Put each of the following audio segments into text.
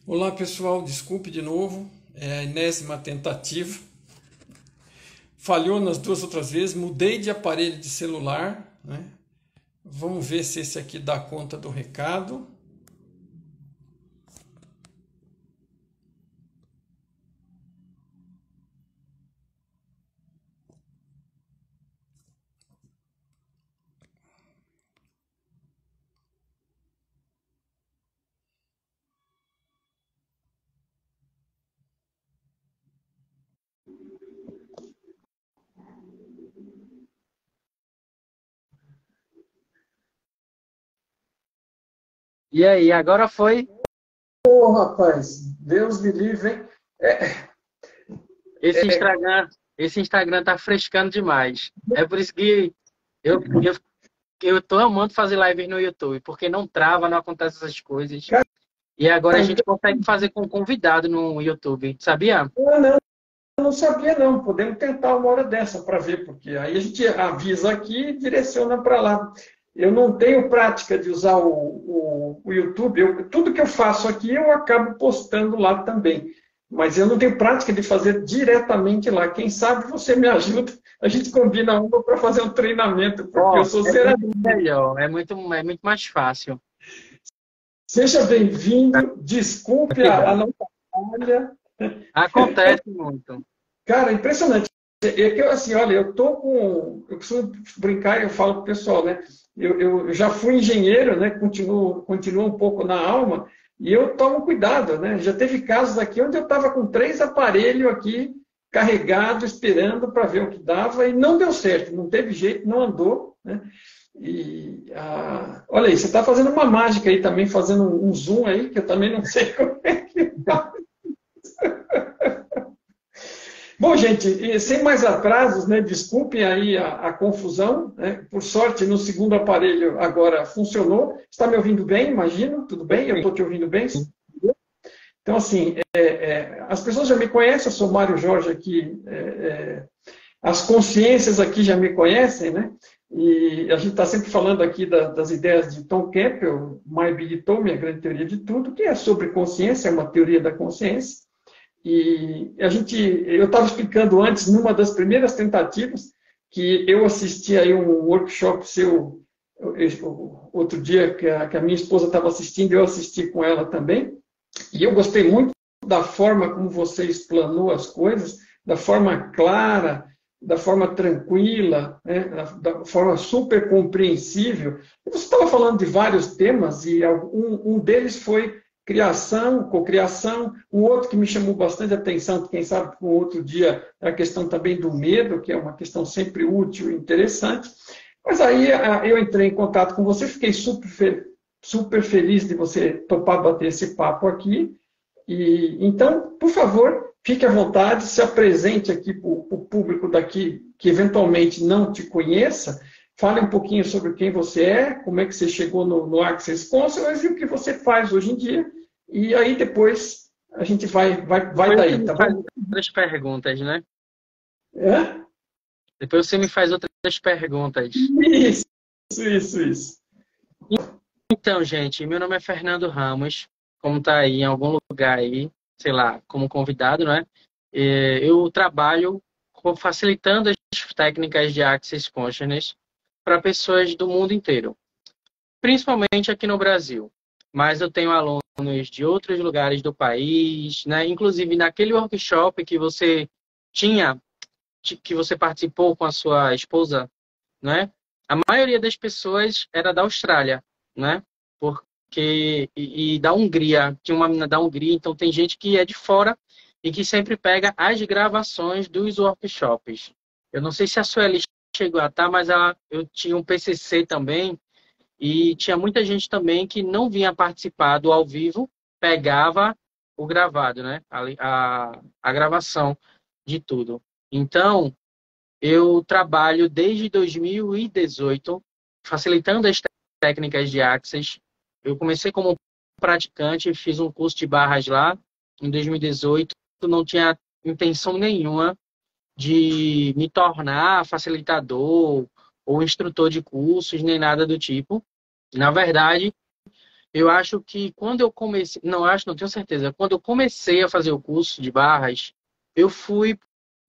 Olá pessoal, desculpe de novo, é a enésima tentativa. Falhou nas duas outras vezes, mudei de aparelho de celular, né? Vamos ver se esse aqui dá conta do recado. E aí, agora foi. Ô rapaz, Deus me livre, hein? Esse Instagram, esse Instagram tá frescando demais. É por isso que eu, eu, eu tô amando fazer live no YouTube, porque não trava, não acontece essas coisas. E agora a Cara, gente consegue fazer com convidado no YouTube, sabia? não, eu não sabia não, podemos tentar uma hora dessa para ver, porque aí a gente avisa aqui e direciona para lá. Eu não tenho prática de usar o YouTube, tudo que eu faço aqui eu acabo postando lá também. Mas eu não tenho prática de fazer diretamente lá. Quem sabe você me ajuda, a gente combina uma para fazer um treinamento, porque eu Ó, sou é zero. muito melhor, é muito mais fácil. Seja bem-vindo, desculpe a não falha. Acontece muito. Cara, impressionante. É que eu, assim, olha, eu tô com. Eu costumo brincar e eu falo pro pessoal, né? Eu já fui engenheiro, né? Continuo um pouco na alma, e eu tomo cuidado, né? Já teve casos aqui onde eu estava com 3 aparelhos aqui carregado, esperando para ver o que dava, e não deu certo, não teve jeito, não andou, né? Olha aí, você está fazendo uma mágica aí também, fazendo um zoom aí, que eu também não sei como é que faz. Bom, gente, e sem mais atrasos, né, desculpem aí a confusão, né, por sorte, no segundo aparelho agora funcionou. Está me ouvindo bem, imagino? Tudo bem? Eu estou te ouvindo bem? Então, assim, as pessoas já me conhecem, eu sou Mário Jorge aqui, as consciências aqui já me conhecem, né? E a gente está sempre falando aqui das ideias de Tom Campbell, My Big Tom, a grande teoria de tudo, que é sobre consciência, é uma teoria da consciência. E eu estava explicando antes, numa das primeiras tentativas, que eu assisti aí um workshop seu outro dia, que a minha esposa estava assistindo, eu assisti com ela também, e eu gostei muito da forma como você explanou as coisas, da forma clara, da forma tranquila, né, da forma super compreensível. Você estava falando de vários temas, e um deles foi criação, cocriação. Um outro que me chamou bastante atenção, que quem sabe um outro dia, é a questão também do medo, que é uma questão sempre útil e interessante. Mas aí eu entrei em contato com você, fiquei super feliz de você topar bater esse papo aqui. E então, por favor, fique à vontade, se apresente aqui para o público daqui que eventualmente não te conheça, fale um pouquinho sobre quem você é, como é que você chegou no Access Consciousness e o que você faz hoje em dia. E aí depois a gente vai Depois você daí, me tá faz bom? outras perguntas, né? É? Depois você me faz outras perguntas. Isso, isso. Então, gente, meu nome é Fernando Ramos, como tá aí em algum lugar aí, sei lá, como convidado, né? Eu trabalho facilitando as técnicas de Access Consciousness para pessoas do mundo inteiro, principalmente aqui no Brasil. Mas eu tenho alunos de outros lugares do país, né? Inclusive naquele workshop que você tinha, que você participou com a sua esposa, né? A maioria das pessoas era da Austrália, né? E da Hungria, tinha uma menina da Hungria, então tem gente que é de fora e que sempre pega as gravações dos workshops. Eu não sei se a Sueli chegou a estar, mas eu tinha um PCC também e tinha muita gente também que não vinha participar do ao vivo, pegava o gravado, né? A gravação de tudo. Então, eu trabalho desde 2018 facilitando as técnicas de Access. Eu comecei como praticante, fiz um curso de barras lá em 2018. Não tinha intenção nenhuma de me tornar facilitador ou instrutor de cursos, nem nada do tipo. Na verdade, Eu acho que quando eu comecei, não acho, não tenho certeza, quando eu comecei a fazer o curso de barras, eu fui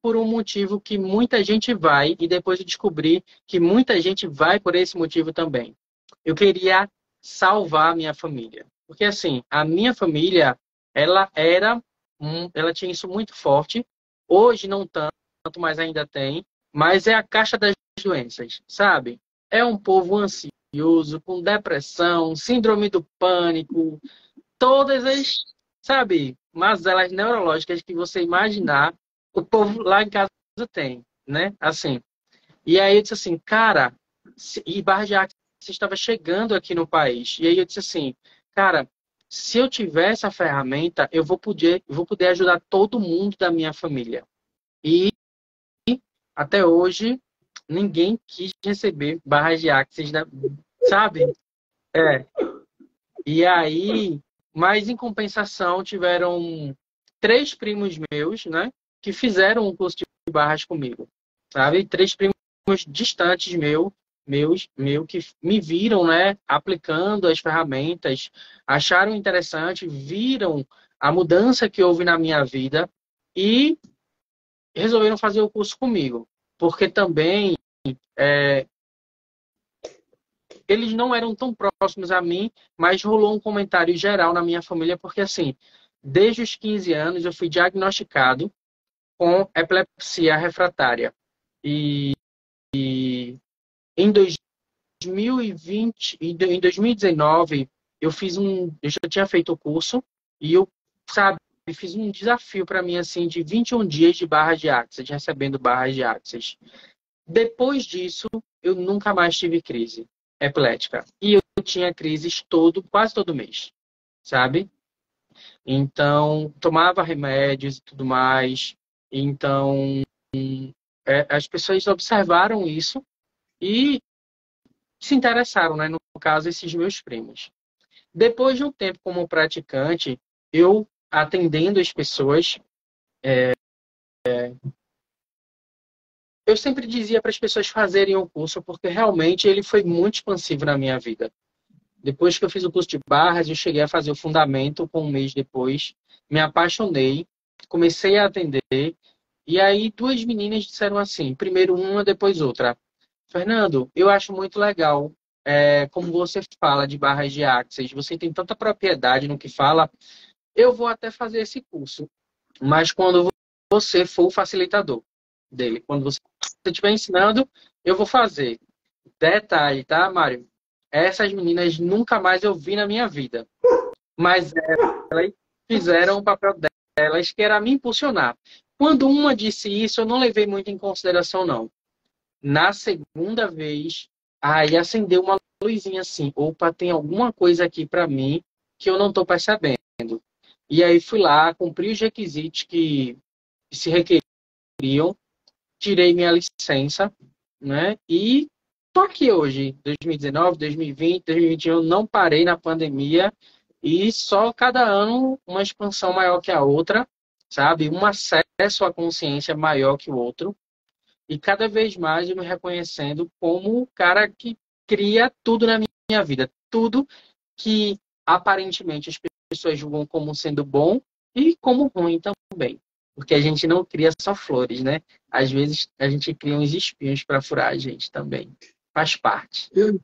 por um motivo que muita gente vai, e depois eu descobri que muita gente vai por esse motivo também. Eu queria salvar a minha família. Porque assim, a minha família, ela tinha isso muito forte. Hoje não tanto, mas ainda tem. Mas é a caixa das doenças, sabe? É um povo ansioso, com depressão, síndrome do pânico, todas as, sabe, mazelas neurológicas que você imaginar, o povo lá em casa tem, né? Assim. E aí eu disse assim, cara, e Barra de Axis estava chegando aqui no país. E aí eu disse assim, cara, se eu tiver essa ferramenta, eu vou poder ajudar todo mundo da minha família. E até hoje, ninguém quis receber Barra de Axis, sabe? É. E aí, mas em compensação, tiveram 3 primos meus, né, que fizeram um curso de barras comigo, sabe? 3 primos distantes que me viram, né, aplicando as ferramentas, acharam interessante, viram a mudança que houve na minha vida e resolveram fazer o curso comigo, porque também eles não eram tão próximos a mim, mas rolou um comentário geral na minha família, porque assim, desde os 15 anos eu fui diagnosticado com epilepsia refratária. E em 2020, em 2019, eu já tinha feito o curso e eu, sabe, fiz um desafio para mim assim de 21 dias de barra de Axis, recebendo barras de Axis. Depois disso, eu nunca mais tive crise epilética. E eu tinha crises quase todo mês, sabe? Então, tomava remédios e tudo mais. Então, as pessoas observaram isso e se interessaram, né? No caso, esses meus primos. Depois de um tempo como praticante, eu atendendo as pessoas, eu sempre dizia para as pessoas fazerem o curso, porque realmente ele foi muito expansivo na minha vida. Depois que eu fiz o curso de barras, eu cheguei a fazer o fundamento com um mês depois. Me apaixonei, comecei a atender. E aí 2 meninas disseram assim, primeiro uma, depois outra. Fernando, eu acho muito legal como você fala de barras de Axis. Você tem tanta propriedade no que fala. Eu vou até fazer esse curso. Mas quando você for o facilitador dele, quando você estiver ensinando, eu vou fazer. Detalhe, tá, Mário? Essas meninas nunca mais eu vi na minha vida. Mas elas fizeram o papel delas, que era me impulsionar. Quando uma disse isso, eu não levei muito em consideração, não. Na segunda vez, aí acendeu uma luzinha assim. Opa, tem alguma coisa aqui para mim que eu não estou percebendo. E aí fui lá, cumpri os requisitos que se requeriam, tirei minha licença, né? E tô aqui hoje, 2019, 2020, 2021, não parei na pandemia e só cada ano uma expansão maior que a outra, sabe? Um acesso à consciência maior que o outro. E cada vez mais eu me reconhecendo como o cara que cria tudo na minha vida. Tudo que aparentemente as pessoas julgam como sendo bom e como ruim também. Porque a gente não cria só flores, né? Às vezes a gente cria uns espinhos para furar a gente também. Faz parte. Eu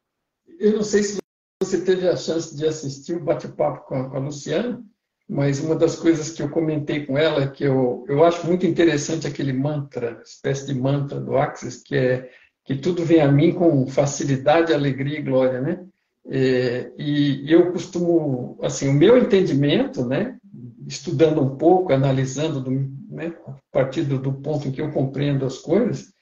não sei se você teve a chance de assistir o bate-papo com a Luciana, mas uma das coisas que eu comentei com ela, que eu acho muito interessante aquele mantra, espécie de mantra do Axis, que é que tudo vem a mim com facilidade, alegria e glória, né? E eu costumo, assim, o meu entendimento, né, estudando um pouco, analisando, né, a partir do ponto em que eu compreendo as coisas,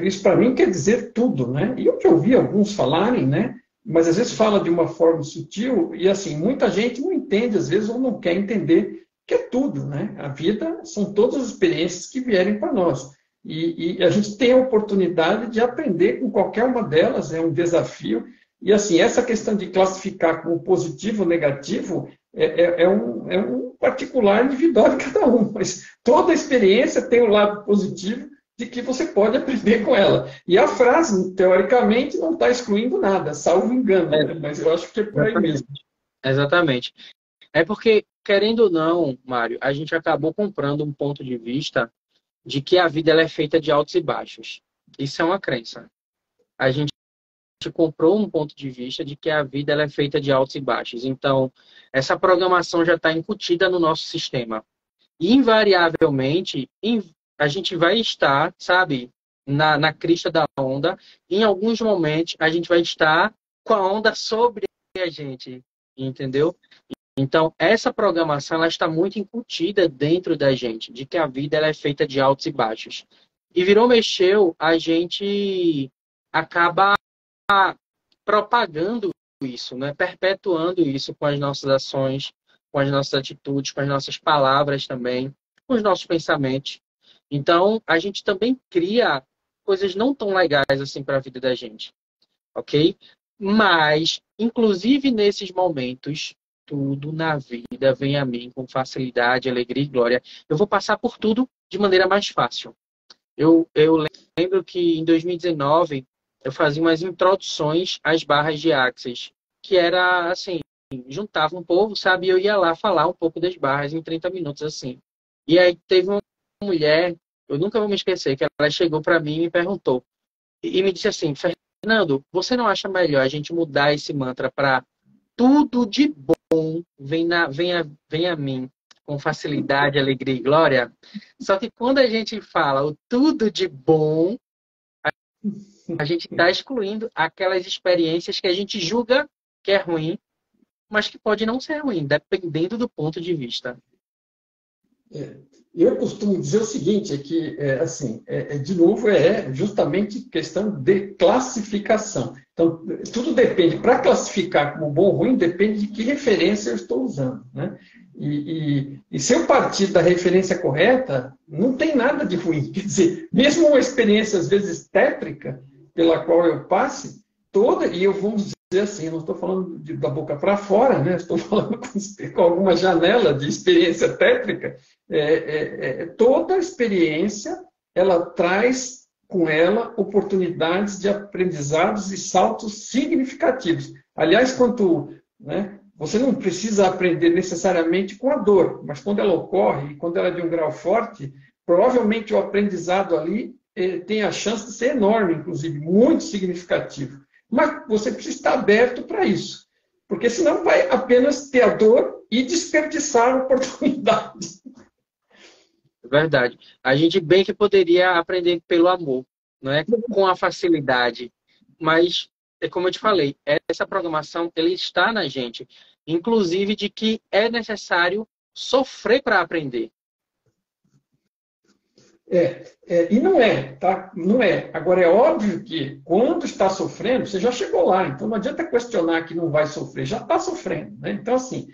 isso para mim quer dizer tudo, né? E eu já ouvi alguns falarem, né? Mas às vezes fala de uma forma sutil e assim, muita gente não entende às vezes ou não quer entender que é tudo, né? A vida são todas as experiências que vierem para nós. E a gente tem a oportunidade de aprender com qualquer uma delas, é um desafio. E assim, essa questão de classificar como positivo ou negativo é um particular individual de cada um, mas toda experiência tem um lado positivo de que você pode aprender com ela. E a frase, teoricamente, não está excluindo nada, salvo engano, né? Mas eu acho que é por aí mesmo. Exatamente. É porque, querendo ou não, Mário, a gente acabou comprando um ponto de vista de que a vida ela é feita de altos e baixos. Isso é uma crença. A gente comprou um ponto de vista de que a vida ela é feita de altos e baixos. Então, essa programação já está incutida no nosso sistema. E, invariavelmente, a gente vai estar, sabe, na crista da onda. Em alguns momentos, a gente vai estar com a onda sobre a gente, entendeu? Então, essa programação ela está muito incutida dentro da gente, de que a vida ela é feita de altos e baixos. E virou, mexeu, a gente acaba propagando isso, né? Perpetuando isso com as nossas ações, com as nossas atitudes, com as nossas palavras também, com os nossos pensamentos. Então, a gente também cria coisas não tão legais assim para a vida da gente, ok? Mas, inclusive nesses momentos, tudo na vida vem a mim com facilidade, alegria e glória. Eu vou passar por tudo de maneira mais fácil. Eu lembro que em 2019 eu fazia umas introduções às barras de Axis, que era assim, juntava um povo, sabe? E eu ia lá falar um pouco das barras em 30 minutos, assim. E aí teve uma mulher, eu nunca vou me esquecer, que ela chegou para mim e me perguntou, e me disse assim, Fernando, você não acha melhor a gente mudar esse mantra para tudo de bom vem a mim com facilidade, alegria e glória? Só que quando a gente fala o tudo de bom, a gente está excluindo aquelas experiências que a gente julga que é ruim, mas que pode não ser ruim, dependendo do ponto de vista. Eu costumo dizer o seguinte, é que, assim, de novo, é justamente questão de classificação. Então, tudo depende, para classificar como bom ou ruim, depende de que referência eu estou usando, né? E se eu partir da referência correta, não tem nada de ruim. Quer dizer, mesmo uma experiência, às vezes, tétrica, pela qual eu passe, toda, e eu vou dizer assim, não estou falando da boca para fora, né? Estou falando com alguma janela de experiência tétrica, toda experiência ela traz com ela oportunidades de aprendizados e saltos significativos. Aliás, né, você não precisa aprender necessariamente com a dor, mas quando ela ocorre e quando ela é de um grau forte, provavelmente o aprendizado ali tem a chance de ser enorme, inclusive, muito significativo. Mas você precisa estar aberto para isso, porque senão vai apenas ter a dor e desperdiçar a oportunidade. Verdade. A gente bem que poderia aprender pelo amor, não é? Com a facilidade. Mas, como eu te falei, essa programação ele está na gente. Inclusive de que é necessário sofrer para aprender. E não é, tá? Não é. Agora, é óbvio que quando está sofrendo, você já chegou lá. Então, não adianta questionar que não vai sofrer. Já está sofrendo, né? Então, assim,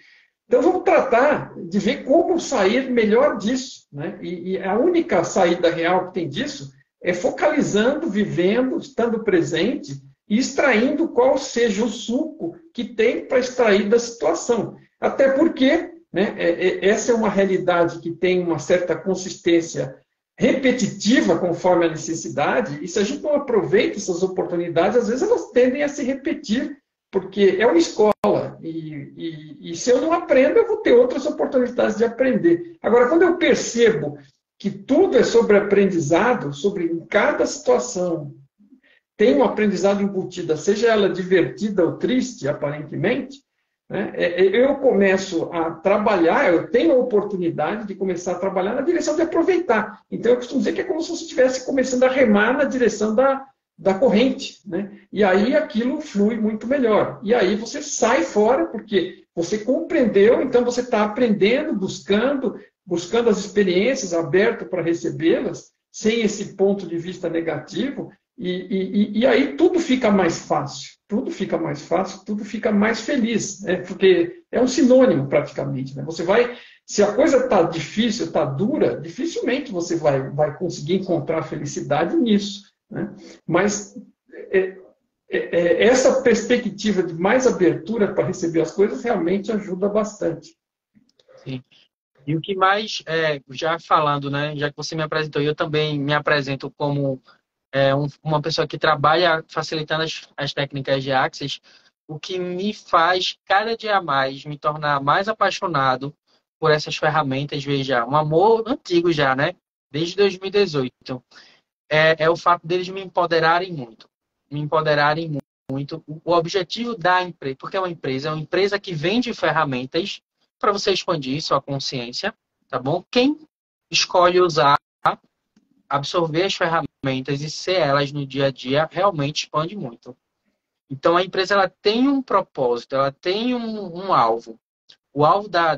vamos tratar de ver como sair melhor disso, né? E a única saída real que tem disso é focalizando, vivendo, estando presente e extraindo qual seja o suco que tem para extrair da situação. Até porque, né, essa é uma realidade que tem uma certa consistência repetitiva conforme a necessidade, e se a gente não aproveita essas oportunidades, às vezes elas tendem a se repetir, porque é uma escola, e se eu não aprendo, eu vou ter outras oportunidades de aprender. Agora, quando eu percebo que tudo é sobre aprendizado, sobre em cada situação, tem um aprendizado embutido, seja ela divertida ou triste, aparentemente, né, eu começo a trabalhar, eu tenho a oportunidade de começar a trabalhar na direção de aproveitar. Então, eu costumo dizer que é como se você estivesse começando a remar na direção da corrente, né? E aí aquilo flui muito melhor. E aí você sai fora, porque você compreendeu, então você está aprendendo, buscando as experiências, aberto para recebê-las, sem esse ponto de vista negativo, e aí tudo fica mais fácil. Tudo fica mais fácil, tudo fica mais feliz, né? Porque é um sinônimo praticamente, né? Você vai, se a coisa está difícil, está dura, dificilmente você vai conseguir encontrar felicidade nisso, né? Mas essa perspectiva de mais abertura para receber as coisas realmente ajuda bastante. Sim. E o que mais, já falando, né, já que você me apresentou, eu também me apresento como uma pessoa que trabalha facilitando as técnicas de Axis. o que me faz cada dia mais me tornar mais apaixonado por essas ferramentas, veja, um amor antigo já, né? Desde 2018, é o fato deles me empoderarem muito. Me empoderarem muito. O objetivo da empresa, porque é uma empresa que vende ferramentas para você expandir sua consciência, tá bom? Quem escolhe usar, absorver as ferramentas e ser elas no dia a dia, realmente expande muito. Então, a empresa ela tem um propósito, ela tem um alvo. O alvo da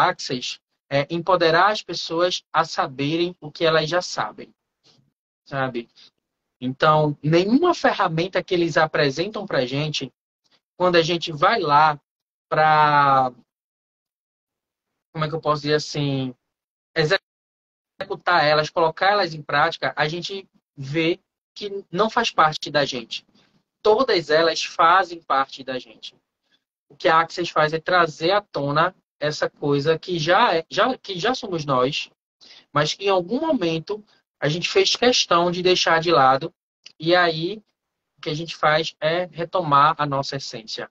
Access é empoderar as pessoas a saberem o que elas já sabem, sabe? Então, nenhuma ferramenta que eles apresentam para a gente, quando a gente vai lá para, como é que eu posso dizer assim, executar elas, colocar elas em prática, a gente vê que não faz parte da gente. Todas elas fazem parte da gente. O que a Access faz é trazer à tona essa coisa que que já somos nós, mas que em algum momento a gente fez questão de deixar de lado. E aí, o que a gente faz é retomar a nossa essência.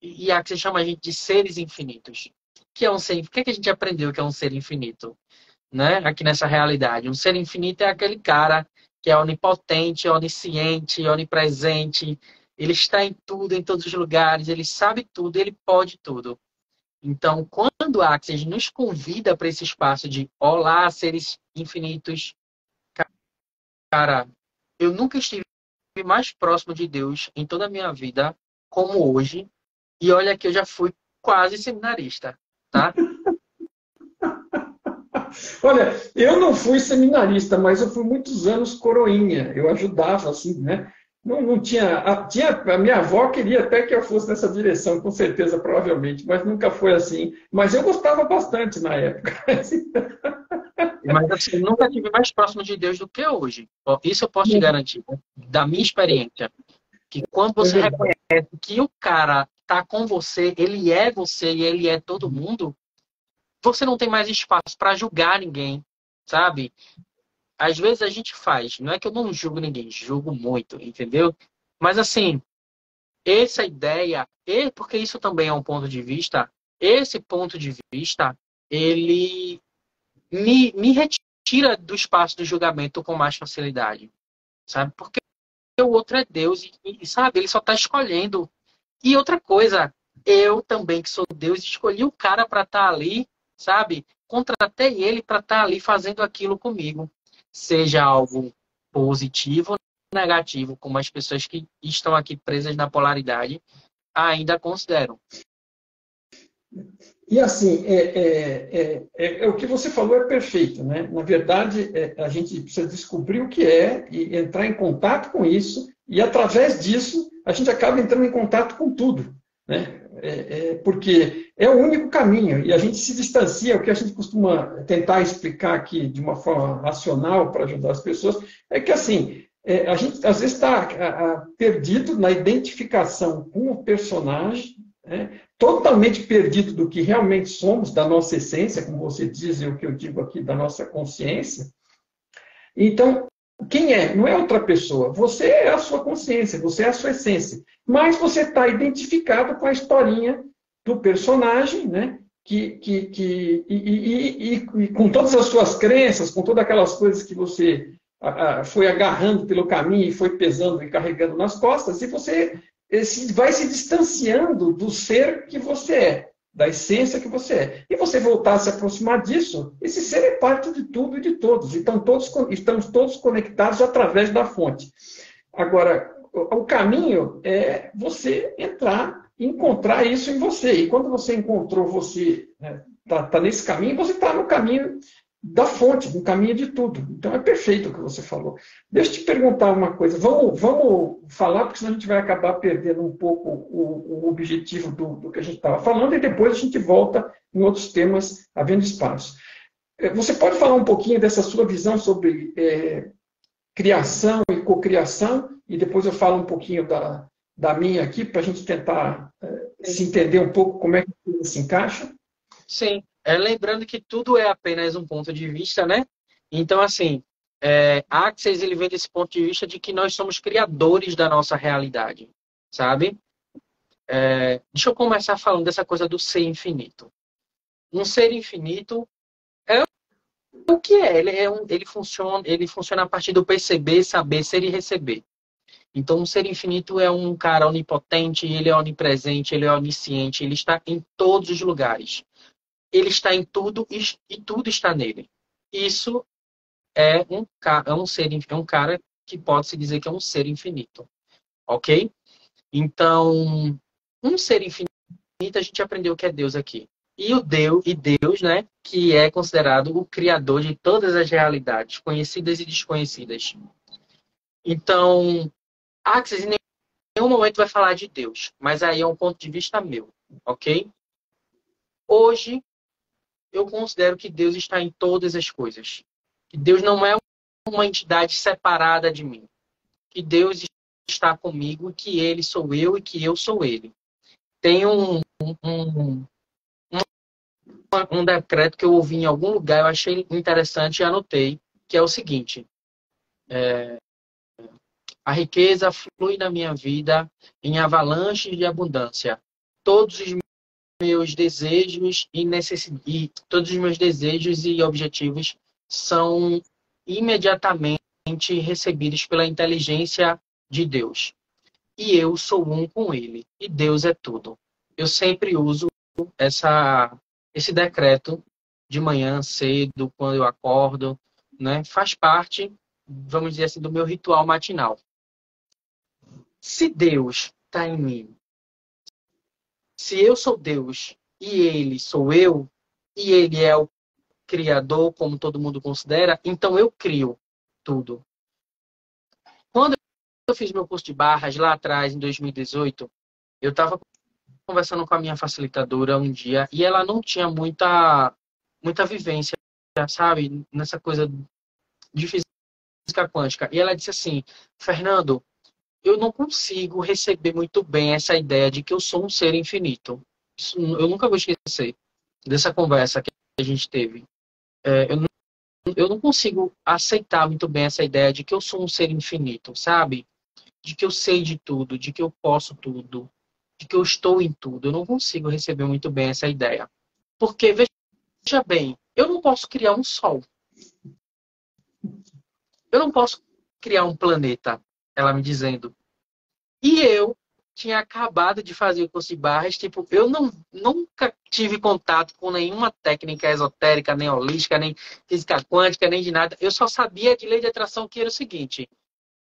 E a Access chama a gente de seres infinitos. O que é que a gente aprendeu que é um ser infinito? Né? Aqui nessa realidade. Um ser infinito é aquele cara que é onipotente, onisciente, onipresente. Ele está em tudo, em todos os lugares. Ele sabe tudo, ele pode tudo. Então, quando a Access nos convida para esse espaço de olá, seres infinitos, cara, eu nunca estive mais próximo de Deus em toda a minha vida como hoje. E olha que eu já fui quase seminarista, tá? Olha, eu não fui seminarista, mas eu fui muitos anos coroinha. Eu ajudava, assim, né? Não tinha, a minha avó queria até que eu fosse nessa direção, com certeza, provavelmente, mas nunca foi assim. Mas eu gostava bastante na época. Mas assim, nunca estive mais próximo de Deus do que hoje. Isso eu posso te garantir, né? Da minha experiência. Que quando você reconhece que o cara tá com você e ele é todo mundo, você não tem mais espaço para julgar ninguém, sabe? Às vezes a gente faz, não é que eu não julgo ninguém, julgo muito, entendeu? Mas assim, essa ideia, porque isso também é um ponto de vista, esse ponto de vista, ele me retira do espaço do julgamento com mais facilidade, sabe? Porque o outro é Deus e sabe, ele só está escolhendo. E outra coisa, eu também, que sou Deus, escolhi o cara para estar ali, sabe? Contratei ele para estar ali fazendo aquilo comigo. Seja algo positivo ou negativo, como as pessoas que estão aqui presas na polaridade ainda consideram. E assim, o que você falou é perfeito, né? Na verdade, a gente precisa descobrir o que é e entrar em contato com isso, e através disso a gente acaba entrando em contato com tudo, né? Porque é o único caminho, e a gente se distancia. O que a gente costuma tentar explicar aqui de uma forma racional para ajudar as pessoas é que assim, a gente às vezes está perdido na identificação com o personagem, né? Totalmente perdido do que realmente somos, da nossa essência, como você diz, e o que eu digo aqui, da nossa consciência. Então, quem é? Não é outra pessoa. Você é a sua consciência, você é a sua essência. Mas você está identificado com a historinha do personagem, né? E com todas as suas crenças, com todas aquelas coisas que você foi agarrando pelo caminho e foi pesando e carregando nas costas, e você vai se distanciando do ser que você é, da essência que você é. E você voltar a se aproximar disso, esse ser é parte de tudo e de todos. Então, estamos todos conectados através da fonte. Agora, o caminho é você entrar e encontrar isso em você. E quando você encontrou você, está nesse caminho, você está no caminho da fonte, no caminho de tudo. Então é perfeito o que você falou. Deixa eu te perguntar uma coisa. Vamos falar, porque senão a gente vai acabar perdendo um pouco o objetivo do que a gente estava falando, e depois a gente volta em outros temas, havendo espaço. Você pode falar um pouquinho dessa sua visão sobre criação e cocriação, e depois eu falo um pouquinho da minha aqui, para a gente tentar se entender um pouco como é que isso se encaixa? Sim. Lembrando que tudo é apenas um ponto de vista, né? Então, assim, Access, ele vem desse ponto de vista de que nós somos criadores da nossa realidade. sabe? Deixa eu começar falando dessa coisa do ser infinito. Um ser infinito é o que é. Ele funciona a partir do perceber, saber, ser e receber. Então, um ser infinito é um cara onipotente, ele é onipresente, ele é onisciente, ele está em todos os lugares. Ele está em tudo e tudo está nele. Isso é um cara que pode se dizer que é um ser infinito. Ok? Então, um ser infinito, a gente aprendeu que é Deus aqui. Deus, né, que é considerado o criador de todas as realidades, conhecidas e desconhecidas. Então, Axis em nenhum momento vai falar de Deus, mas aí é um ponto de vista meu, ok? Hoje, eu considero que Deus está em todas as coisas. Que Deus não é uma entidade separada de mim. Que Deus está comigo, que Ele sou eu e que eu sou Ele. Tem um decreto que eu ouvi em algum lugar, eu achei interessante e anotei, que é o seguinte: a riqueza flui na minha vida em avalanches de abundância. Todos os meus desejos todos os meus desejos e objetivos são imediatamente recebidos pela inteligência de Deus. E eu sou um com Ele. E Deus é tudo. Eu sempre uso esse decreto de manhã cedo, quando eu acordo, né? Faz parte, vamos dizer assim, do meu ritual matinal. Se Deus está em mim, se eu sou Deus e Ele sou eu, e Ele é o Criador, como todo mundo considera, então eu crio tudo. Quando eu fiz meu curso de barras lá atrás, em 2018, eu estava conversando com a minha facilitadora um dia e ela não tinha muita vivência, sabe, nessa coisa de física quântica. E ela disse assim: Fernando, eu não consigo receber muito bem essa ideia de que eu sou um ser infinito. Eu nunca vou esquecer dessa conversa que a gente teve. Eu não consigo aceitar muito bem essa ideia de que eu sou um ser infinito, sabe? De que eu sei de tudo, de que eu posso tudo, de que eu estou em tudo. Eu não consigo receber muito bem essa ideia. Porque, veja bem, eu não posso criar um sol. Eu não posso criar um planeta, ela me dizendo. E eu tinha acabado de fazer o curso de barras, tipo, eu nunca tive contato com nenhuma técnica esotérica, nem holística, nem física quântica, nem de nada. Eu só sabia de lei de atração, que era o seguinte: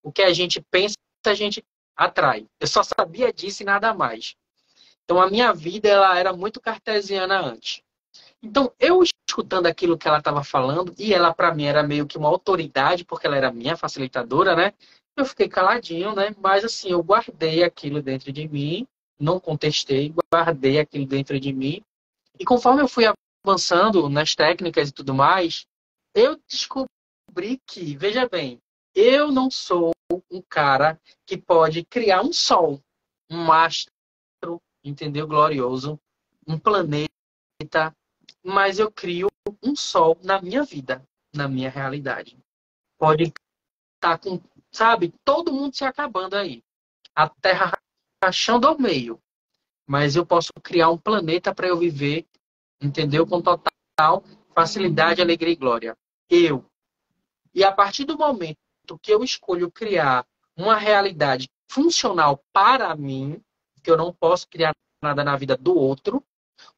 o que a gente pensa, a gente atrai. Eu só sabia disso e nada mais. Então a minha vida ela era muito cartesiana antes. Então eu escutando aquilo que ela estava falando, e ela para mim era meio que uma autoridade, porque ela era minha facilitadora, né? Eu fiquei caladinho, né? Mas assim, eu guardei aquilo dentro de mim, não contestei, guardei aquilo dentro de mim. E conforme eu fui avançando nas técnicas e tudo mais, eu descobri que, veja bem, eu não sou um cara que pode criar um sol, um astro, entendeu? Glorioso, um planeta, mas eu crio um sol na minha vida, na minha realidade. Pode estar com, sabe, todo mundo se acabando aí. A Terra rachando ao meio. Mas eu posso criar um planeta para eu viver, entendeu? Com total facilidade, alegria e glória. Eu. E a partir do momento que eu escolho criar uma realidade funcional para mim, que eu não posso criar nada na vida do outro,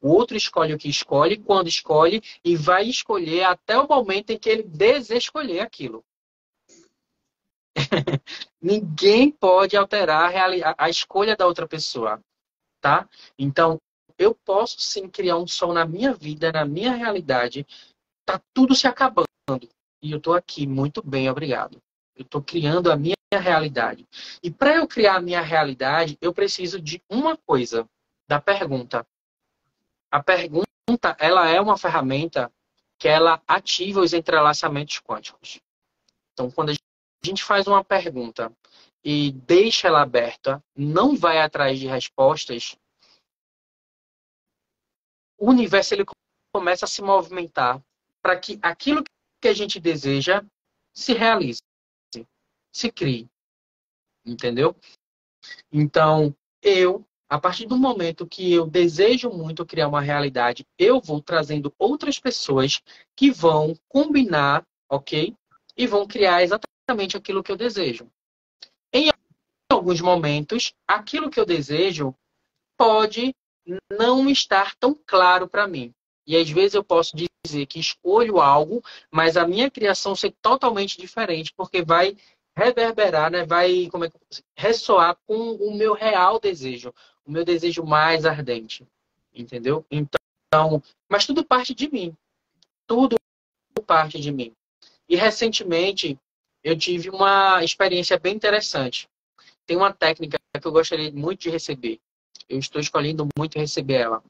o outro escolhe o que escolhe, quando escolhe, e vai escolher até o momento em que ele desescolher aquilo. Ninguém pode alterar a escolha da outra pessoa, tá? Então, eu posso sim criar um sol na minha vida, na minha realidade. Tá tudo se acabando. E eu tô aqui, muito bem, obrigado. Eu tô criando a minha realidade. E para eu criar a minha realidade, eu preciso de uma coisa, da pergunta. A pergunta, ela é uma ferramenta que ela ativa os entrelaçamentos quânticos. Então, quando a gente faz uma pergunta e deixa ela aberta, não vai atrás de respostas, o universo ele começa a se movimentar para que aquilo que a gente deseja se realize, se crie. Entendeu? Então, a partir do momento que eu desejo muito criar uma realidade, eu vou trazendo outras pessoas que vão combinar, ok? E vão criar exatamente aquilo que eu desejo. Em alguns momentos, aquilo que eu desejo pode não estar tão claro para mim. E às vezes eu posso dizer que escolho algo, mas a minha criação ser totalmente diferente, porque vai reverberar, né? Vai ressoar com o meu real desejo, o meu desejo mais ardente, entendeu? Então, mas tudo parte de mim, tudo parte de mim. E recentemente eu tive uma experiência bem interessante. Tem uma técnica que eu gostaria muito de receber. Eu estou escolhendo muito receber ela,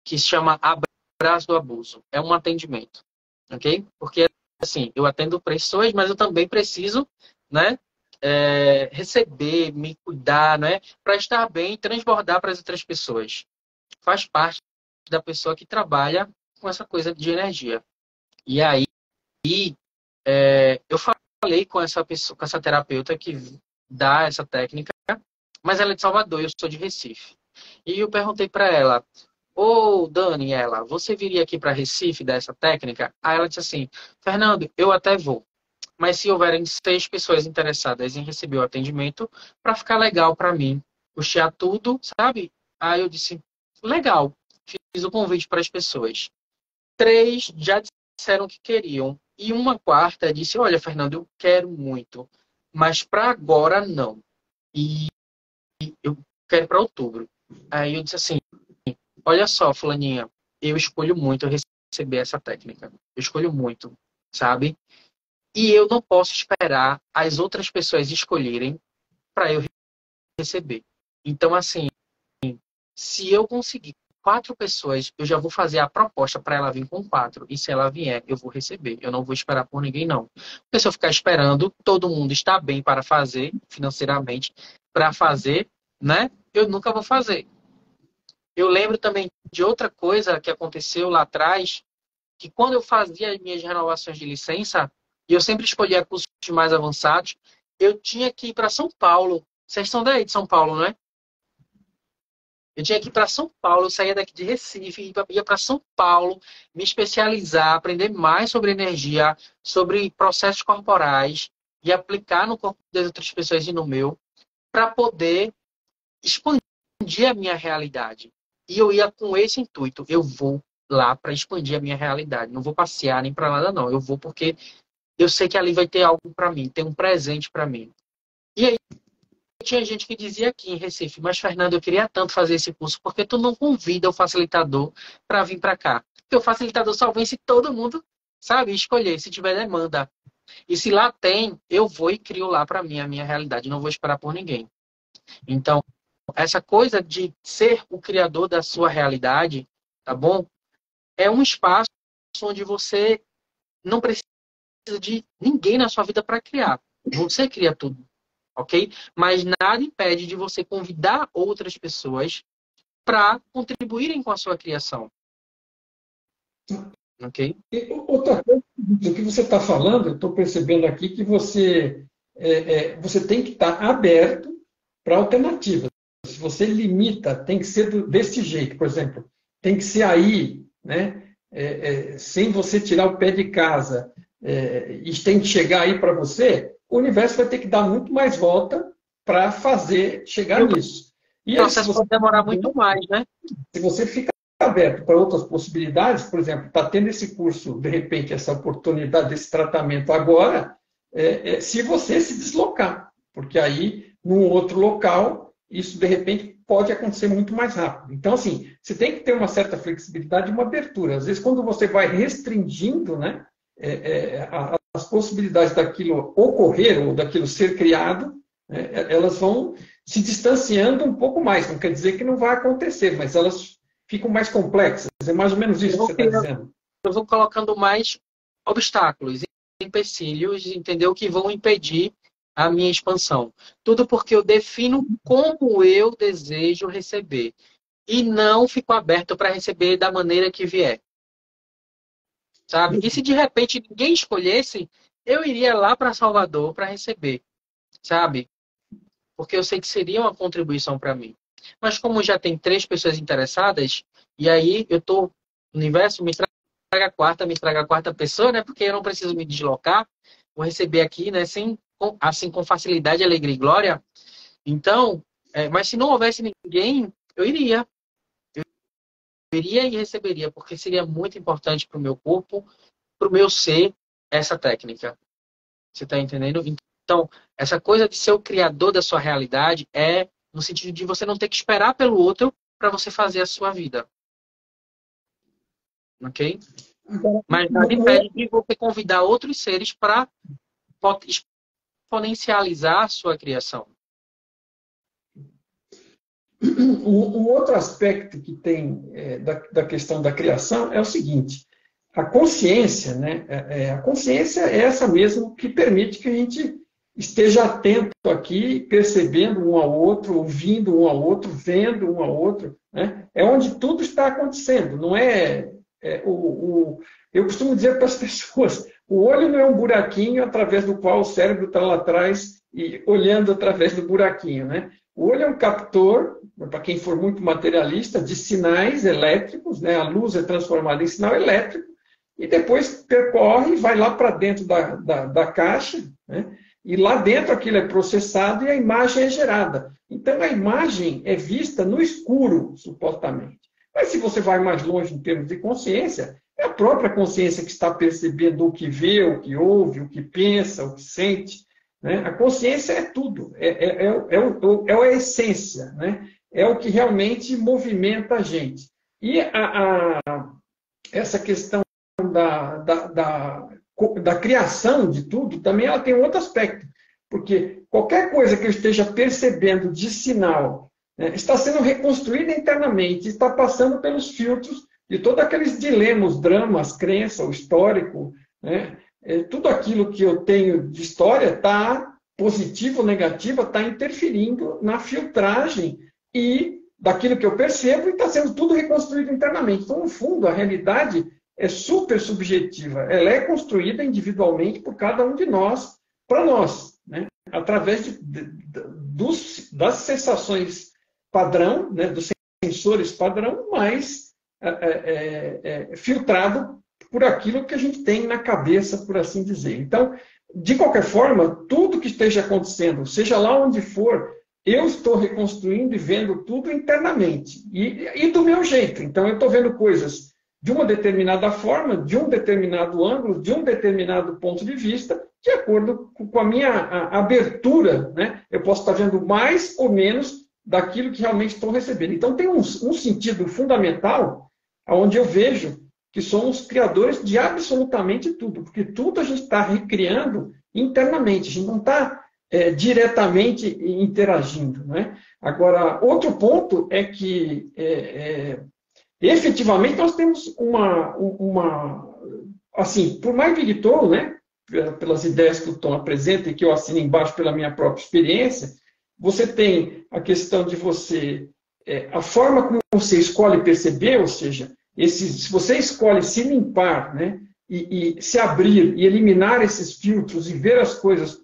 que se chama Abraço do Abuso. É um atendimento, ok? Porque, assim, eu atendo pessoas, mas eu também preciso, né, receber, me cuidar, né, para estar bem e transbordar para as outras pessoas. Faz parte da pessoa que trabalha com essa coisa de energia. E aí, eu falei com essa pessoa, com essa terapeuta que dá essa técnica, mas ela é de Salvador, eu sou de Recife. E eu perguntei para ela, ô Daniela, você viria aqui para Recife dar essa técnica? Aí ela disse assim, Fernando, eu até vou, mas se houverem 6 pessoas interessadas em receber o atendimento, para ficar legal para mim, custear tudo, sabe? Aí eu disse, legal, fiz o convite para as pessoas. 3 já disseram que queriam. E uma quarta disse, olha, Fernando, eu quero muito, mas para agora não. E eu quero para outubro. Aí eu disse assim, olha só, fulaninha, eu escolho muito receber essa técnica. Eu escolho muito, sabe? E eu não posso esperar as outras pessoas escolherem para eu receber. Então, assim, se eu conseguir 4 pessoas, eu já vou fazer a proposta para ela vir com 4. E se ela vier, eu vou receber. Eu não vou esperar por ninguém, não. Porque se eu ficar esperando, todo mundo está bem para fazer, financeiramente, para fazer, né? Eu nunca vou fazer. Eu lembro também de outra coisa que aconteceu lá atrás, que quando eu fazia as minhas renovações de licença, e eu sempre escolhia cursos mais avançados, eu tinha que ir para São Paulo. Vocês são daí de São Paulo, não é? Eu tinha que ir para São Paulo, eu saía daqui de Recife, ia para São Paulo, me especializar, aprender mais sobre energia, sobre processos corporais e aplicar no corpo das outras pessoas e no meu, para poder expandir a minha realidade. E eu ia com esse intuito, eu vou lá para expandir a minha realidade. Não vou passear nem para nada, não. Eu vou porque eu sei que ali vai ter algo para mim, tem um presente para mim. E aí, tinha gente que dizia aqui em Recife, mas Fernando, eu queria tanto fazer esse curso, porque tu não convida o facilitador para vir para cá? Porque o facilitador só vem se todo mundo, sabe, escolher, se tiver demanda. E se lá tem, eu vou e crio lá para mim a minha realidade, não vou esperar por ninguém. Então, essa coisa de ser o criador da sua realidade, tá bom? É um espaço onde você não precisa de ninguém na sua vida para criar. Você cria tudo. Ok? Mas nada impede de você convidar outras pessoas para contribuírem com a sua criação. Ok? E outra coisa, do que você está falando, eu estou percebendo aqui que você tem que estar aberto para alternativas. Se você limita, tem que ser desse jeito, por exemplo, tem que ser aí, né? Sem você tirar o pé de casa, e tem que chegar aí para você, o universo vai ter que dar muito mais volta para fazer chegar nisso. E o processo pode demorar muito mais, né? Se você fica aberto para outras possibilidades, por exemplo, está tendo esse curso, de repente, essa oportunidade desse tratamento agora, se você se deslocar, porque aí, num outro local, isso, de repente, pode acontecer muito mais rápido. Então, assim, você tem que ter uma certa flexibilidade e uma abertura. Às vezes, quando você vai restringindo, né, as possibilidades daquilo ocorrer ou daquilo ser criado, elas vão se distanciando um pouco mais. Não quer dizer que não vai acontecer, mas elas ficam mais complexas. É mais ou menos isso que você está dizendo. Eu vou colocando mais obstáculos, empecilhos, entendeu? Que vão impedir a minha expansão. Tudo porque eu defino como eu desejo receber. E não fico aberto para receber da maneira que vier. Sabe? E se de repente ninguém escolhesse, eu iria lá para Salvador para receber. Sabe? Porque eu sei que seria uma contribuição para mim. Mas como já tem 3 pessoas interessadas, e aí eu tô, o universo me me traga a quarta pessoa, né? Porque eu não preciso me deslocar, vou receber aqui, né? Assim, com facilidade, alegria e glória. Então, mas se não houvesse ninguém, eu iria e receberia, porque seria muito importante para o meu corpo, para o meu ser, essa técnica. Você está entendendo? Então, essa coisa de ser o criador da sua realidade é no sentido de você não ter que esperar pelo outro para você fazer a sua vida. Ok? Agora, Mas nada impede de você convidar outros seres para exponencializar a sua criação. um outro aspecto que tem da questão da criação é o seguinte: a consciência, né? A consciência é essa mesmo que permite que a gente esteja atento aqui, percebendo um ao outro, ouvindo um ao outro, vendo um ao outro, né? É onde tudo está acontecendo, não eu costumo dizer para as pessoas, o olho não é um buraquinho através do qual o cérebro está lá atrás e olhando através do buraquinho, né? O olho é um captor, para quem for muito materialista, de sinais elétricos, né? A luz é transformada em sinal elétrico e depois percorre e vai lá para dentro da caixa, né? E lá dentro aquilo é processado e a imagem é gerada. Então a imagem é vista no escuro, supostamente. Mas se você vai mais longe em termos de consciência, é a própria consciência que está percebendo o que vê, o que ouve, o que pensa, o que sente. Né? A consciência é tudo, é a essência, né? É o que realmente movimenta a gente. E essa questão da criação de tudo, também ela tem um outro aspecto. Porque qualquer coisa que eu esteja percebendo de sinal, né, está sendo reconstruída internamente, está passando pelos filtros de todos aqueles dilemas, dramas, crença, o histórico, né? Tudo aquilo que eu tenho de história está positivo ou negativa, está interferindo na filtragem e daquilo que eu percebo e está sendo tudo reconstruído internamente. Então, no fundo, a realidade é super subjetiva. Ela é construída individualmente por cada um de nós, para nós, né? Através das sensações padrão, né? Dos sensores padrão, mas filtrado por aquilo que a gente tem na cabeça, por assim dizer. Então, de qualquer forma, tudo que esteja acontecendo, seja lá onde for, eu estou reconstruindo e vendo tudo internamente. E do meu jeito. Então, eu estou vendo coisas de uma determinada forma, de um determinado ângulo, de um determinado ponto de vista, de acordo com a minha abertura, né? Eu posso estar vendo mais ou menos daquilo que realmente estou recebendo. Então, tem um sentido fundamental onde eu vejo que somos criadores de absolutamente tudo, porque tudo a gente está recriando internamente, a gente não está diretamente interagindo. Né? Agora, outro ponto é que, efetivamente, nós temos assim, por mais Big Tom, né, pelas ideias que o Tom apresenta e que eu assino embaixo pela minha própria experiência, você tem a questão de a forma como você escolhe perceber, ou seja, se você escolhe se limpar, né, e se abrir e eliminar esses filtros e ver as coisas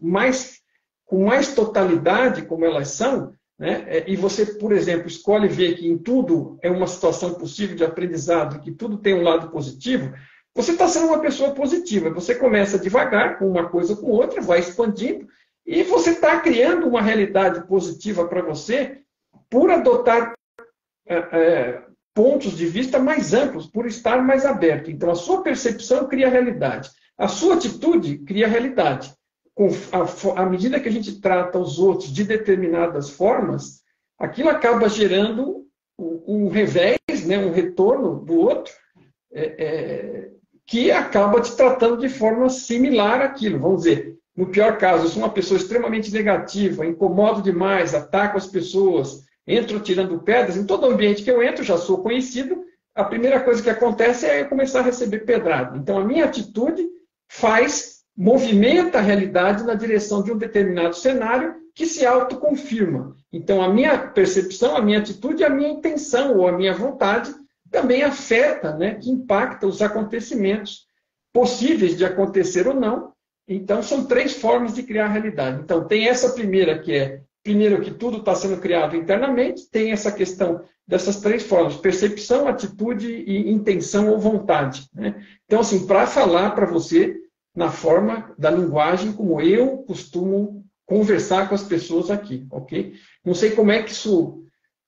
com mais totalidade como elas são, né, e você, por exemplo, escolhe ver que em tudo é uma situação possível de aprendizado, que tudo tem um lado positivo, você está sendo uma pessoa positiva. Você começa devagar, com uma coisa com outra, vai expandindo, e você está criando uma realidade positiva para você por adotar pontos de vista mais amplos, por estar mais aberto. Então, a sua percepção cria realidade. A sua atitude cria realidade. À medida que a gente trata os outros de determinadas formas, aquilo acaba gerando um revés, né, um retorno do outro, que acaba te tratando de forma similar àquilo. Vamos dizer, no pior caso, eu sou uma pessoa extremamente negativa, incomodo demais, ataco as pessoas, entro tirando pedras, em todo ambiente que eu entro, já sou conhecido, a primeira coisa que acontece é eu começar a receber pedrada. Então, a minha atitude movimenta a realidade na direção de um determinado cenário que se autoconfirma. Então, a minha percepção, a minha atitude, a minha intenção ou a minha vontade também afeta, né, que impacta os acontecimentos possíveis de acontecer ou não. Então, são 3 formas de criar a realidade. Então, tem essa primeira, que é primeiro que tudo está sendo criado internamente, tem essa questão dessas três formas: percepção, atitude e intenção ou vontade, né? Então, assim, para falar para você na forma da linguagem como eu costumo conversar com as pessoas aqui, ok? Não sei como é que isso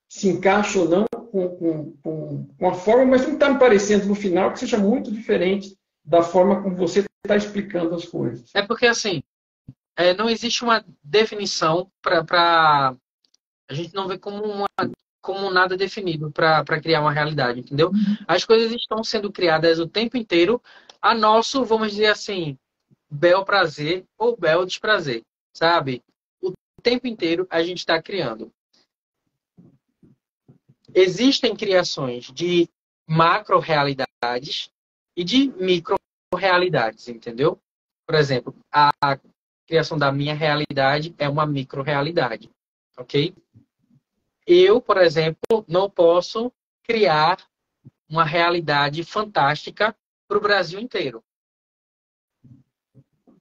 se encaixa ou não com a forma, mas não está me parecendo no final que seja muito diferente da forma como você está explicando as coisas. É porque, assim, não existe uma definição para... A gente não vê como nada definido para criar uma realidade, entendeu? As coisas estão sendo criadas o tempo inteiro a nosso, vamos dizer assim, bel prazer ou bel desprazer, sabe? O tempo inteiro a gente está criando. Existem criações de macro-realidades e de micro-realidades, entendeu? Por exemplo, a criação da minha realidade é uma micro-realidade, ok? Eu, por exemplo, não posso criar uma realidade fantástica para o Brasil inteiro.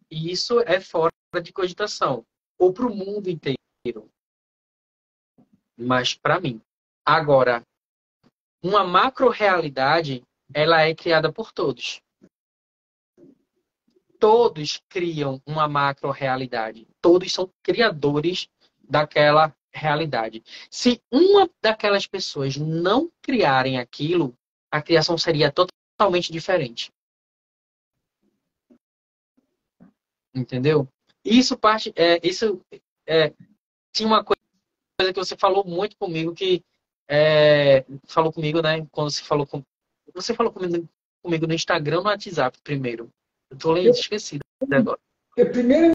E isso é fora de cogitação. Ou para o mundo inteiro. Mas para mim. Agora, uma macro-realidade, ela é criada por todos. Todos criam uma macro-realidade. Todos são criadores daquela realidade. Se uma daquelas pessoas não criarem aquilo, a criação seria totalmente diferente. Entendeu? Isso tinha uma coisa que você falou muito comigo falou comigo, né? Quando você falou comigo no Instagram, no WhatsApp primeiro. Eu tô esquecido agora. Primeiro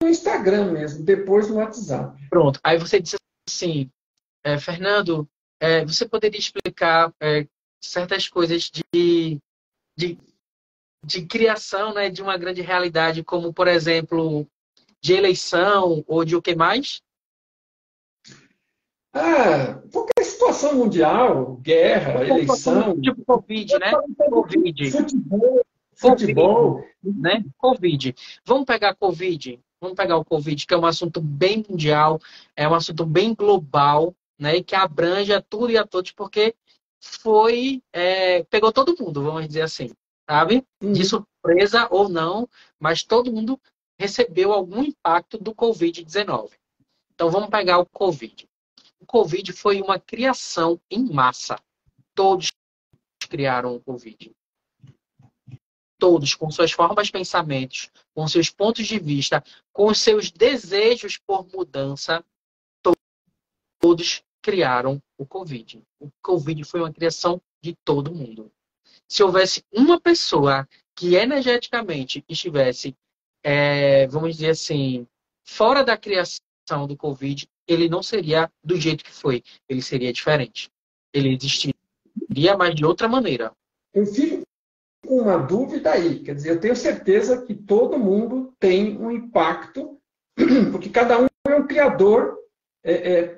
no Instagram mesmo, depois no WhatsApp. Pronto. Aí você disse assim, Fernando, você poderia explicar certas coisas de criação, né, de uma grande realidade, como, por exemplo, de eleição ou de o que mais? Qualquer situação mundial, guerra, eleição. Tipo Covid, né? Covid. Futebol. Né? Covid. Vamos pegar Covid. Vamos pegar o Covid, que é um assunto bem mundial, é um assunto bem global, né? E que abrange a tudo e a todos, porque pegou todo mundo, vamos dizer assim, sabe? De surpresa ou não, mas todo mundo recebeu algum impacto do Covid-19. Então vamos pegar o Covid. O Covid foi uma criação em massa. Todos criaram o Covid. Todos, com suas formas de pensamentos, com seus pontos de vista, com seus desejos por mudança, todos criaram o Covid. O Covid foi uma criação de todo mundo. Se houvesse uma pessoa que energeticamente estivesse, vamos dizer assim, fora da criação do Covid, ele não seria do jeito que foi. Ele seria diferente. Ele existiria, mas de outra maneira. Eu fico com uma dúvida aí. Quer dizer, eu tenho certeza que todo mundo tem um impacto, porque cada um é um criador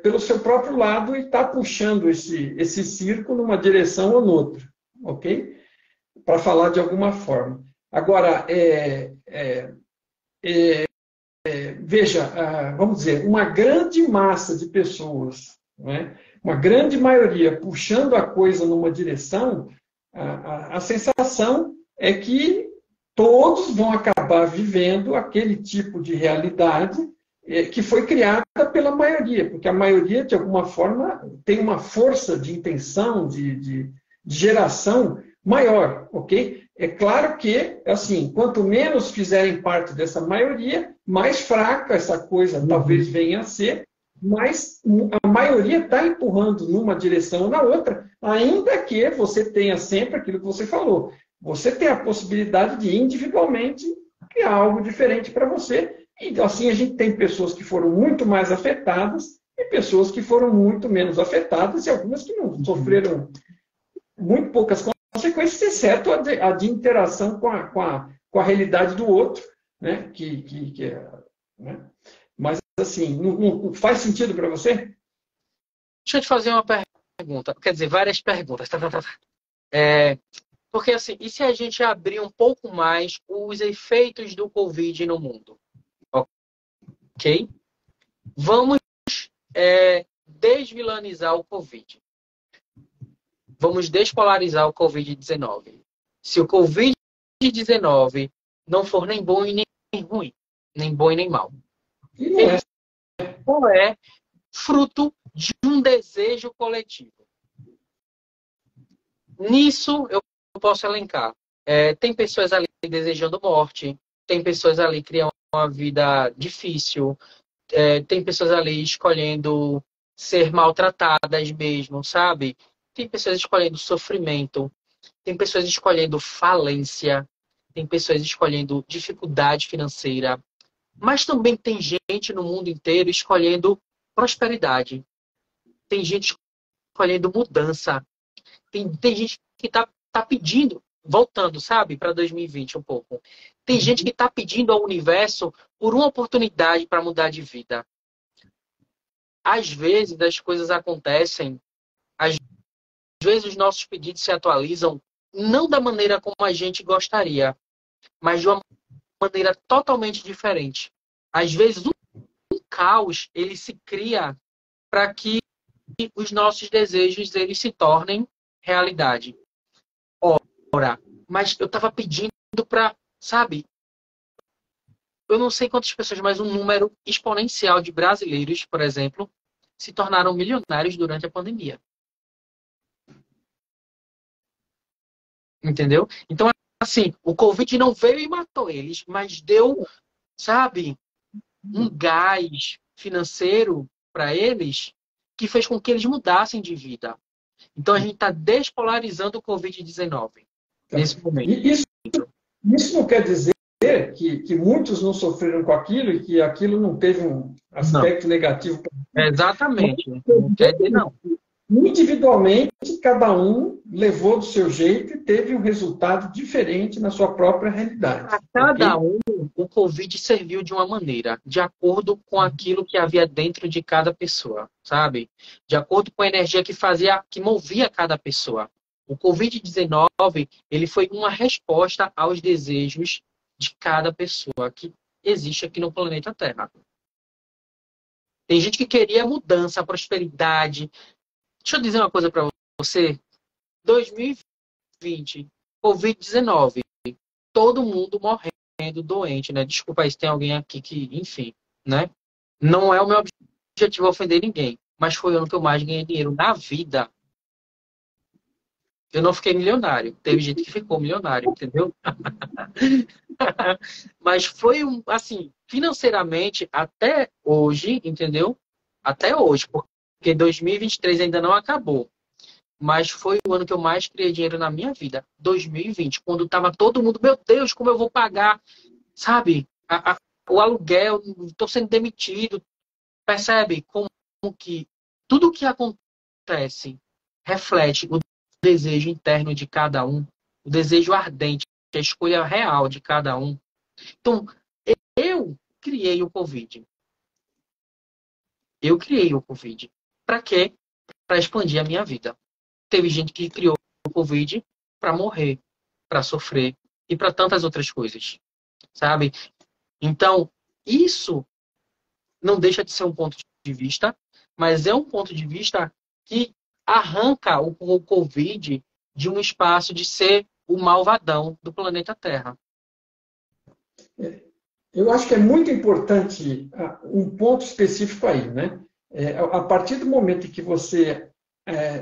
pelo seu próprio lado e está puxando esse circo numa direção ou noutra, ok? Para falar de alguma forma. Agora, veja, vamos dizer, uma grande massa de pessoas, não é? Uma grande maioria puxando a coisa numa direção, a sensação é que todos vão acabar vivendo aquele tipo de realidade que foi criada pela maioria, porque a maioria, de alguma forma, tem uma força de intenção, de geração maior, ok? É claro que, assim, quanto menos fizerem parte dessa maioria, mais fraca essa coisa talvez venha a ser, mas a maioria está empurrando numa direção ou na outra, ainda que você tenha sempre aquilo que você falou. Você tem a possibilidade de individualmente criar algo diferente para você. E assim a gente tem pessoas que foram muito mais afetadas e pessoas que foram muito menos afetadas e algumas que não sofreram muito poucas consequências, exceto a de interação com a realidade do outro, né? Né? Mas, assim, não faz sentido para você? Deixa eu te fazer uma pergunta. Quer dizer, várias perguntas. Porque, assim, e se a gente abrir um pouco mais os efeitos do Covid no mundo? Ok? Vamos é desvilanizar o Covid. Vamos despolarizar o Covid-19. Se o Covid-19 não for nem bom e nem ruim, nem bom e nem mal, E não é. não é fruto de um desejo coletivo. Nisso eu posso elencar. Tem pessoas ali desejando morte, tem pessoas ali criando uma vida difícil, tem pessoas ali escolhendo ser maltratadas mesmo, sabe? Tem pessoas escolhendo sofrimento, tem pessoas escolhendo falência, tem pessoas escolhendo dificuldade financeira, mas também tem gente no mundo inteiro escolhendo prosperidade. Tem gente escolhendo mudança. Tem gente que tá pedindo, voltando, sabe, para 2020 um pouco. Tem gente que está pedindo ao universo por uma oportunidade para mudar de vida. Às vezes as coisas acontecem, às vezes os nossos pedidos se atualizam, não da maneira como a gente gostaria, mas de uma maneira totalmente diferente. Às vezes um caos ele se cria para que os nossos desejos eles se tornem realidade. Ora, mas eu estava pedindo para, sabe, eu não sei quantas pessoas, mas um número exponencial de brasileiros, por exemplo, se tornaram milionários durante a pandemia. Entendeu? Então, assim, o Covid não veio e matou eles, mas deu, sabe, um gás financeiro para eles que fez com que eles mudassem de vida. Então, a gente está despolarizando o Covid-19 nesse momento. Isso não quer dizer que muitos não sofreram com aquilo e que aquilo não teve um aspecto negativo. Exatamente. Não quer dizer não. Individualmente, cada um levou do seu jeito e teve um resultado diferente na sua própria realidade. Para cada um, o Covid serviu de uma maneira, de acordo com aquilo que havia dentro de cada pessoa, sabe? De acordo com a energia que movia cada pessoa. O Covid-19, ele foi uma resposta aos desejos de cada pessoa que existe aqui no planeta Terra. Tem gente que queria mudança, prosperidade. Deixa eu dizer uma coisa para você. 2020, Covid-19, todo mundo morrendo, doente, né? Desculpa aí se tem alguém aqui que, enfim, né? Não é o meu objetivo ofender ninguém, mas foi o ano que eu mais ganhei dinheiro na vida. Eu não fiquei milionário. Teve gente que ficou milionário, entendeu? Mas foi, assim, financeiramente, até hoje, entendeu? Até hoje, porque 2023 ainda não acabou. Mas foi o ano que eu mais criei dinheiro na minha vida. 2020, quando tava todo mundo, meu Deus, como eu vou pagar, sabe? O aluguel, estou sendo demitido. Percebe como que tudo que acontece reflete o desejo interno de cada um, o desejo ardente, a escolha real de cada um. Então, eu criei o Covid. Eu criei o Covid. Para quê? Para expandir a minha vida. Teve gente que criou o Covid para morrer, para sofrer e para tantas outras coisas, sabe? Então, isso não deixa de ser um ponto de vista, mas é um ponto de vista que arranca o Covid de um espaço de ser o malvadão do planeta Terra. Eu acho que é muito importante um ponto específico aí, né? A partir do momento em que você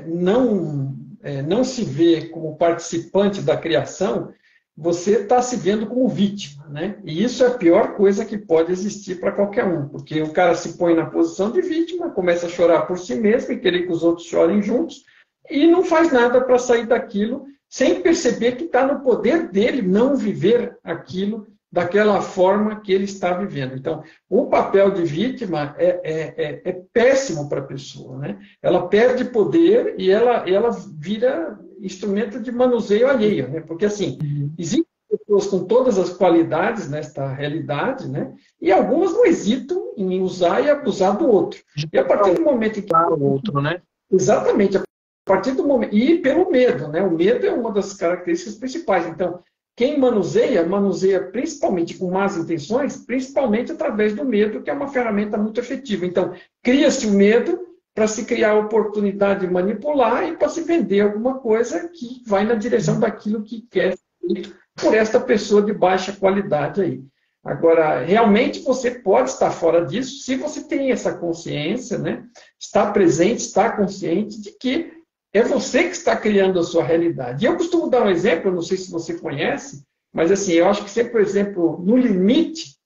não se vê como participante da criação, você está se vendo como vítima, né? E isso é a pior coisa que pode existir para qualquer um, porque o cara se põe na posição de vítima, começa a chorar por si mesmo e querer que os outros chorem juntos, e não faz nada para sair daquilo, sem perceber que está no poder dele não viver aquilo daquela forma que ele está vivendo. Então, o papel de vítima é péssimo para a pessoa, né? Ela perde poder e ela vira instrumento de manuseio alheio, né? Porque, assim, existem pessoas com todas as qualidades nesta realidade, né? E algumas não hesitam em usar e abusar do outro. E a partir do momento em que... o outro, né? Exatamente. A partir do momento... E pelo medo, né? O medo é uma das características principais. Então, quem manuseia, manuseia principalmente com más intenções, principalmente através do medo, que é uma ferramenta muito efetiva. Então, cria-se o medo para se criar a oportunidade de manipular e para se vender alguma coisa que vai na direção daquilo que quer ser por esta pessoa de baixa qualidade aí. Agora, realmente você pode estar fora disso se você tem essa consciência, né? Está presente, está consciente de que é você que está criando a sua realidade. E eu costumo dar um exemplo, não sei se você conhece, mas assim, eu acho que sempre o exemplo no limite,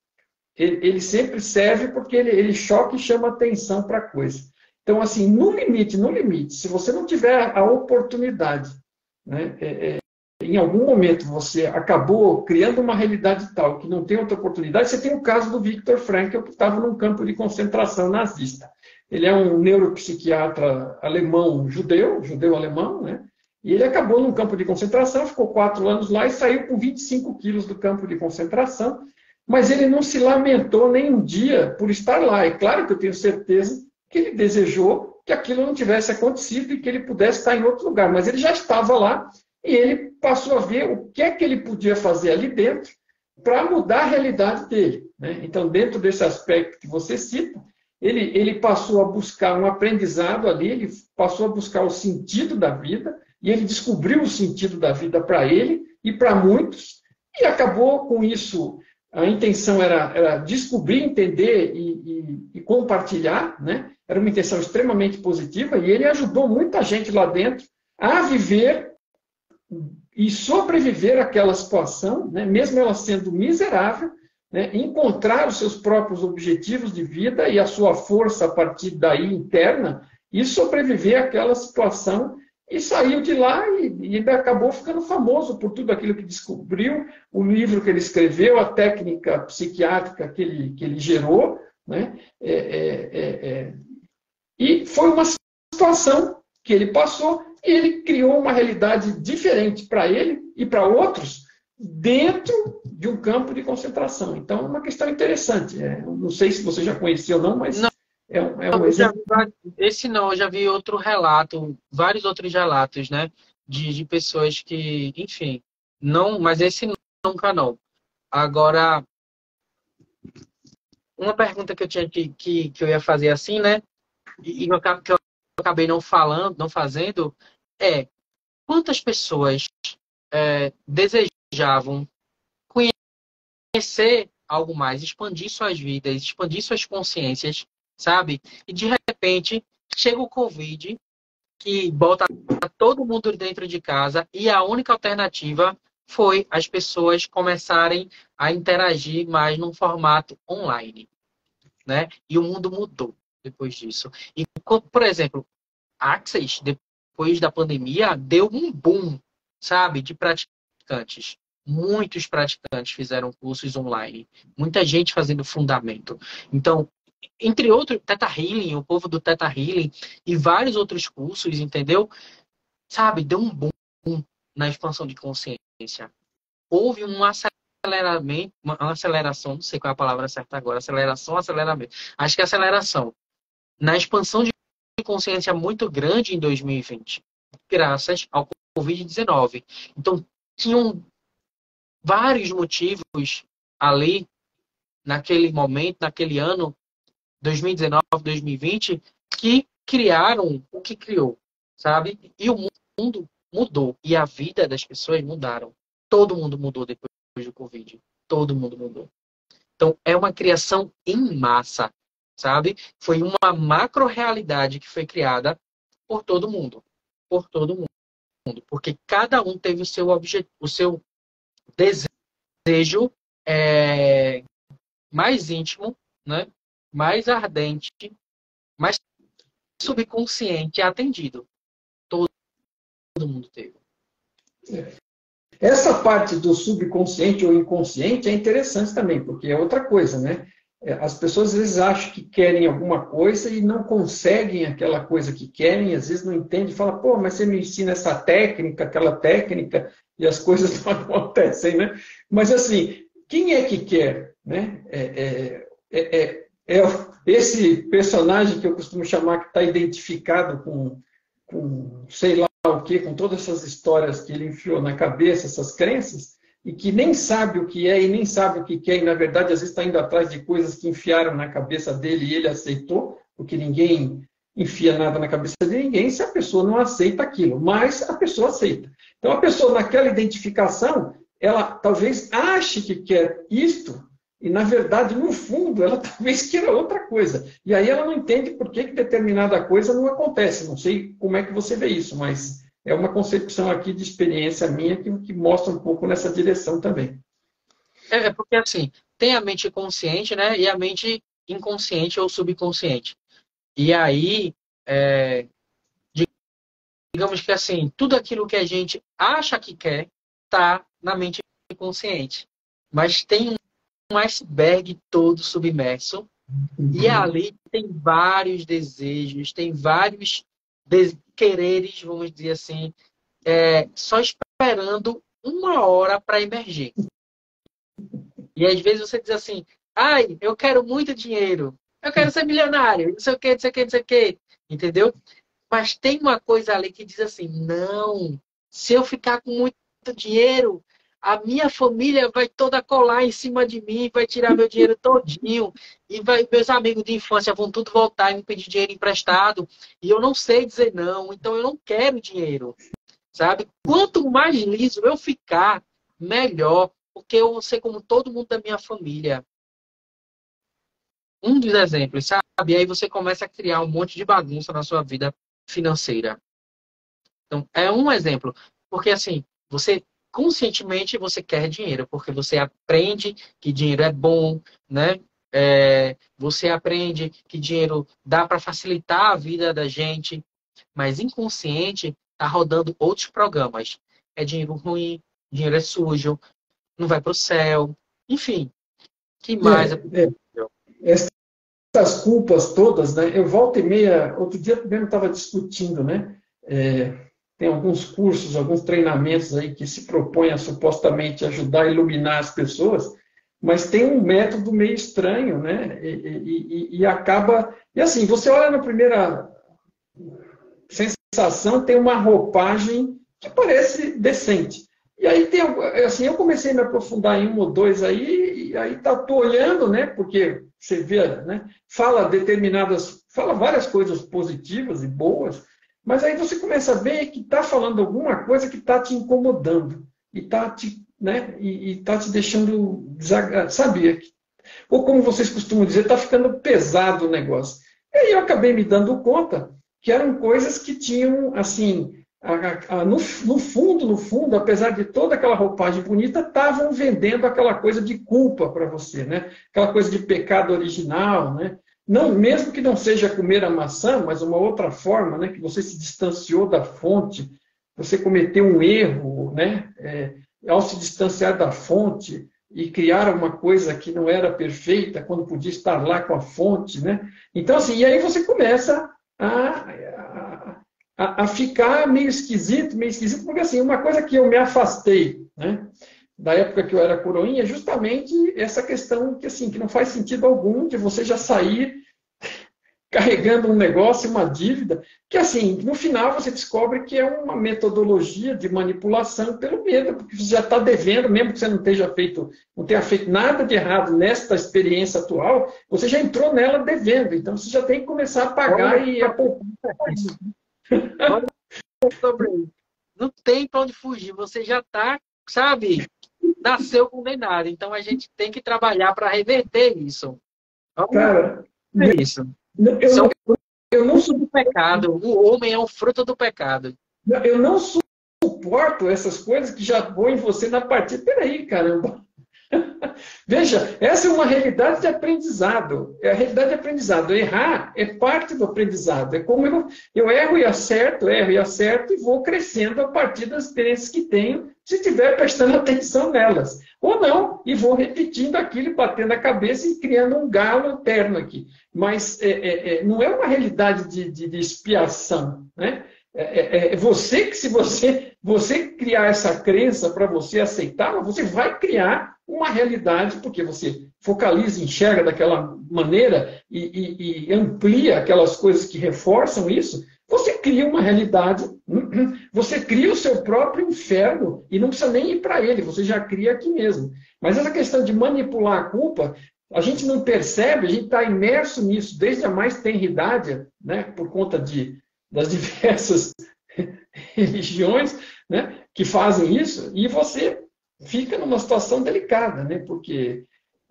ele sempre serve porque ele choca e chama atenção para a coisa. Então, assim, no limite, se você não tiver a oportunidade, né, em algum momento você acabou criando uma realidade tal que não tem outra oportunidade, você tem o caso do Viktor Frankl, que estava num campo de concentração nazista. Ele é um neuropsiquiatra alemão, judeu-alemão, né? E ele acabou num campo de concentração, ficou 4 anos lá e saiu com 25 quilos do campo de concentração, mas ele não se lamentou nem um dia por estar lá. É claro que eu tenho certeza que ele desejou que aquilo não tivesse acontecido e que ele pudesse estar em outro lugar, mas ele já estava lá e ele passou a ver o que é que ele podia fazer ali dentro para mudar a realidade dele, né? Então, dentro desse aspecto que você cita, ele passou a buscar um aprendizado ali, ele passou a buscar o sentido da vida, e ele descobriu o sentido da vida para ele e para muitos, e acabou com isso. A intenção era descobrir, entender e compartilhar, né? Era uma intenção extremamente positiva, e ele ajudou muita gente lá dentro a viver e sobreviver àquela situação, né? Mesmo ela sendo miserável, né, encontrar os seus próprios objetivos de vida e a sua força a partir daí interna e sobreviver àquela situação, e saiu de lá e ainda acabou ficando famoso por tudo aquilo que descobriu, o livro que ele escreveu, a técnica psiquiátrica que ele gerou, né? E foi uma situação que ele passou e ele criou uma realidade diferente para ele e para outros dentro de um campo de concentração. Então, é uma questão interessante. Não sei se você já conheceu ou não, mas Não, é um exemplo. esse não, eu já vi outro relato, vários outros relatos, né? De pessoas que, enfim, não, mas esse nunca não. Agora, uma pergunta que eu tinha que eu ia fazer assim, né? E que eu acabei não falando, não fazendo, é quantas pessoas desejavam conhecer algo mais, expandir suas vidas, expandir suas consciências, sabe? E de repente chega o Covid, que bota todo mundo dentro de casa, e a única alternativa foi as pessoas começarem a interagir mais num formato online, né? E o mundo mudou depois disso. E, por exemplo, Access, depois da pandemia, deu um boom, sabe, de praticantes. Muitos praticantes fizeram cursos online. Muita gente fazendo fundamento. Então, entre outros, Theta Healing, o povo do Theta Healing e vários outros cursos, entendeu? Sabe, deu um boom na expansão de consciência. Houve um aceleramento, uma aceleração, não sei qual é a palavra certa agora, aceleração, aceleramento. Acho que é aceleração. Na expansão de consciência muito grande em 2020, graças ao Covid-19. Então, tinham vários motivos ali, naquele momento, naquele ano, 2019, 2020, que criaram o que criou, sabe? E o mundo mudou. E a vida das pessoas mudaram. Todo mundo mudou depois do Covid. Todo mundo mudou. Então, é uma criação em massa, sabe? Foi uma macro-realidade que foi criada por todo mundo. Por todo mundo. Porque cada um teve o seu desejo mais íntimo, né? Mais ardente, mais subconsciente atendido. Todo mundo teve. Essa parte do subconsciente ou inconsciente é interessante também, porque é outra coisa, né? As pessoas às vezes acham que querem alguma coisa e não conseguem aquela coisa que querem, às vezes não entendem, fala, pô, mas você me ensina essa técnica, aquela técnica, e as coisas não acontecem, né? Mas assim, quem é que quer, né? Esse personagem que eu costumo chamar que está identificado com sei lá o quê, com todas essas histórias que ele enfiou na cabeça, essas crenças, e que nem sabe o que é e nem sabe o que quer, e na verdade às vezes está indo atrás de coisas que enfiaram na cabeça dele e ele aceitou, porque ninguém enfia nada na cabeça de ninguém se a pessoa não aceita aquilo, mas a pessoa aceita. Então a pessoa naquela identificação, ela talvez ache que quer isto, e na verdade, no fundo, ela talvez queira outra coisa. E aí ela não entende por que determinada coisa não acontece. Não sei como é que você vê isso, mas é uma concepção aqui de experiência minha que mostra um pouco nessa direção também. É porque, assim, tem a mente consciente, né? E a mente inconsciente ou subconsciente. E aí, digamos que, assim, tudo aquilo que a gente acha que quer está na mente consciente. Mas tem um iceberg todo submerso. E ali tem vários desejos, tem vários quereres, vamos dizer assim, só esperando uma hora para emergir. E às vezes você diz assim, ai, eu quero muito dinheiro, eu quero ser milionário, não sei o quê, não sei o quê, não sei o quê. Entendeu? Mas tem uma coisa ali que diz assim, não, se eu ficar com muito dinheiro, a minha família vai toda colar em cima de mim, vai tirar meu dinheiro todinho, e meus amigos de infância vão tudo voltar e me pedir dinheiro emprestado, e eu não sei dizer não, então eu não quero dinheiro, sabe? Quanto mais liso eu ficar, melhor, porque eu vou ser como todo mundo da minha família. Um dos exemplos, sabe? E aí você começa a criar um monte de bagunça na sua vida financeira. Então, é um exemplo. Porque, assim, você conscientemente você quer dinheiro, porque você aprende que dinheiro é bom, né? Você aprende que dinheiro dá para facilitar a vida da gente, mas inconsciente está rodando outros programas. É dinheiro ruim, dinheiro é sujo, não vai para o céu, enfim. Que mais? Essas culpas todas, né? Eu volta e meia, outro dia mesmo estava discutindo, né? Tem alguns cursos, alguns treinamentos aí que se propõem a supostamente ajudar a iluminar as pessoas, mas tem um método meio estranho, né? E acaba. E assim, você olha na primeira sensação, tem uma roupagem que parece decente. E aí tem, assim, eu comecei a me aprofundar em um ou dois aí, e aí tô olhando, né? Porque você vê, né? Fala várias coisas positivas e boas, mas aí você começa a ver que está falando alguma coisa que está te incomodando e está te, né? E tá te deixando sabe? Ou como vocês costumam dizer, está ficando pesado o negócio. E aí eu acabei me dando conta que eram coisas que tinham, assim, no fundo, apesar de toda aquela roupagem bonita, estavam vendendo aquela coisa de culpa para você, né? Aquela coisa de pecado original, né? Não, mesmo que não seja comer a maçã, mas uma outra forma, né? Que você se distanciou da fonte, você cometeu um erro, né? Ao se distanciar da fonte e criar uma coisa que não era perfeita, quando podia estar lá com a fonte, né? Então, assim, e aí você começa a ficar meio esquisito, porque assim, uma coisa que eu me afastei, né, da época que eu era coroinha, é justamente essa questão que, assim, que não faz sentido algum de você já sair carregando um negócio, uma dívida, que assim, no final você descobre que é uma metodologia de manipulação pelo medo, porque você já está devendo, mesmo que você não tenha feito nada de errado nesta experiência atual, você já entrou nela devendo, então você já tem que começar a pagar e a poupar. Não tem para onde fugir, você já está, sabe, nasceu condenado. Então a gente tem que trabalhar para reverter isso. Cara, isso. Eu não sou do pecado. O homem é um fruto do pecado. Eu não suporto essas coisas que já põem você na partida. Peraí, caramba. Veja, essa é uma realidade de aprendizado. É a realidade de aprendizado. Errar é parte do aprendizado. É como eu erro e acerto e vou crescendo a partir das experiências que tenho, se estiver prestando atenção nelas. Ou não, e vou repetindo aquilo, batendo a cabeça e criando um galo eterno aqui. Mas não é uma realidade de expiação, né? Você que, se você criar essa crença para você aceitá-la, você vai criar uma realidade, porque você focaliza, enxerga daquela maneira e amplia aquelas coisas que reforçam isso, você cria uma realidade, você cria o seu próprio inferno e não precisa nem ir para ele, você já cria aqui mesmo. Mas essa questão de manipular a culpa, a gente não percebe, a gente está imerso nisso desde a mais tenra idade, né, por conta das diversas religiões, né, que fazem isso, e você fica numa situação delicada, né, porque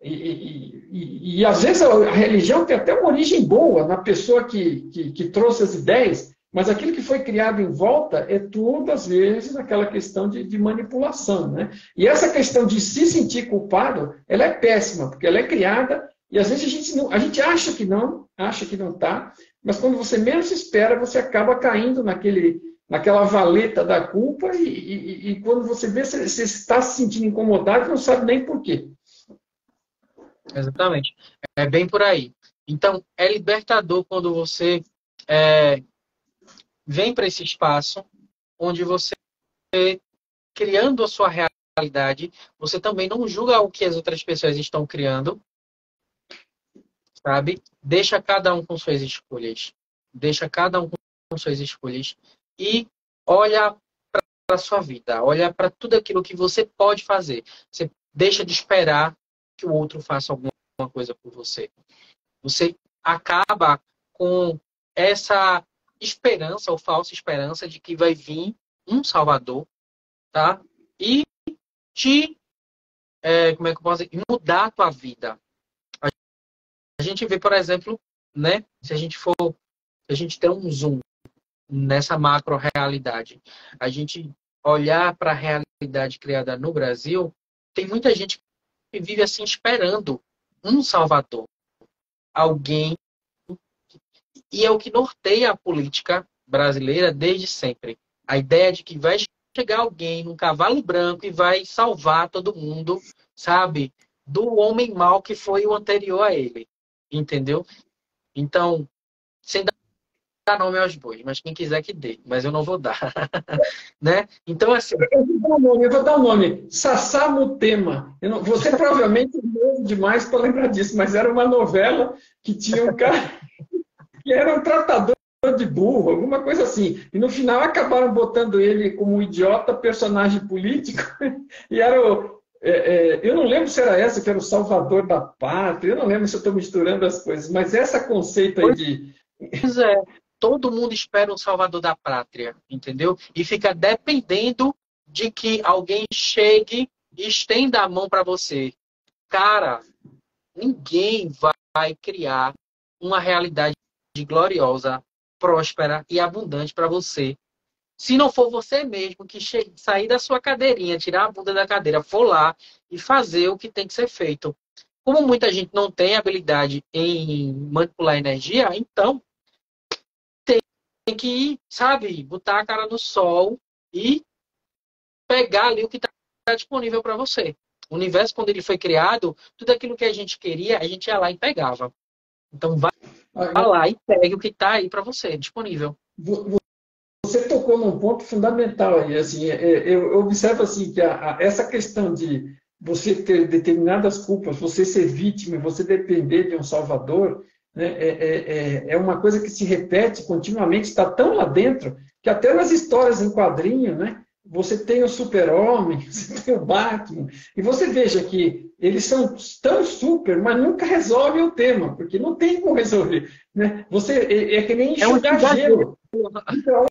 e às vezes a religião tem até uma origem boa na pessoa que trouxe as ideias, mas aquilo que foi criado em volta é tudo, às vezes, aquela questão de manipulação. Né? E essa questão de se sentir culpado, ela é péssima, porque ela é criada, e às vezes a gente acha que não está, mas quando você menos espera, você acaba caindo naquela valeta da culpa, e quando você vê, você está se sentindo incomodado e não sabe nem por quê. Exatamente. É bem por aí. Então, é libertador quando você vem para esse espaço onde você, criando a sua realidade, você também não julga o que as outras pessoas estão criando, sabe? Deixa cada um com suas escolhas. Deixa cada um com suas escolhas e olha para a sua vida, olha para tudo aquilo que você pode fazer. Você deixa de esperar que o outro faça alguma coisa por você. Você acaba com essa esperança ou falsa esperança de que vai vir um Salvador, tá? E te, como é que eu posso dizer? Mudar a tua vida. A gente vê, por exemplo, né? Se a gente tem um zoom nessa macro realidade, a gente olhar para a realidade criada no Brasil, tem muita gente que vive assim esperando um Salvador, alguém, e é o que norteia a política brasileira desde sempre. A ideia de que vai chegar alguém num cavalo branco e vai salvar todo mundo, sabe? Do homem mau que foi o anterior a ele. Entendeu? Então, sem dar nome aos bois, mas quem quiser que dê, mas eu não vou dar. Né? Então, assim... Eu vou dar um nome. Sassá Mutema. Você provavelmente é novo demais para lembrar disso, mas era uma novela que tinha um cara que era um tratador de burro, alguma coisa assim. E no final acabaram botando ele como um idiota, personagem político, e era eu não lembro se era essa que era o salvador da pátria, eu não lembro se eu estou misturando as coisas, mas esse conceito aí de... Pois é, todo mundo espera um salvador da pátria, entendeu? E fica dependendo de que alguém chegue e estenda a mão para você. Cara, ninguém vai criar uma realidade gloriosa, próspera e abundante para você. Se não for você mesmo que sair da sua cadeirinha, tirar a bunda da cadeira, for lá e fazer o que tem que ser feito. Como muita gente não tem habilidade em manipular energia, então tem que, sabe, botar a cara no sol e pegar ali o que está disponível para você. O universo, quando ele foi criado, tudo aquilo que a gente queria, a gente ia lá e pegava. Então, vai lá e pegue o que está aí para você, disponível. Você tocou num ponto fundamental aí. Assim, eu observo assim, que essa questão de você ter determinadas culpas, você ser vítima, você depender de um salvador, né, é uma coisa que se repete continuamente, está tão lá dentro, que até nas histórias em quadrinho, né, você tem o Super-Homem, você tem o Batman, e você veja que eles são tão super, mas nunca resolvem o tema, porque não tem como resolver. Né? É que nem enxugar gelo. Então,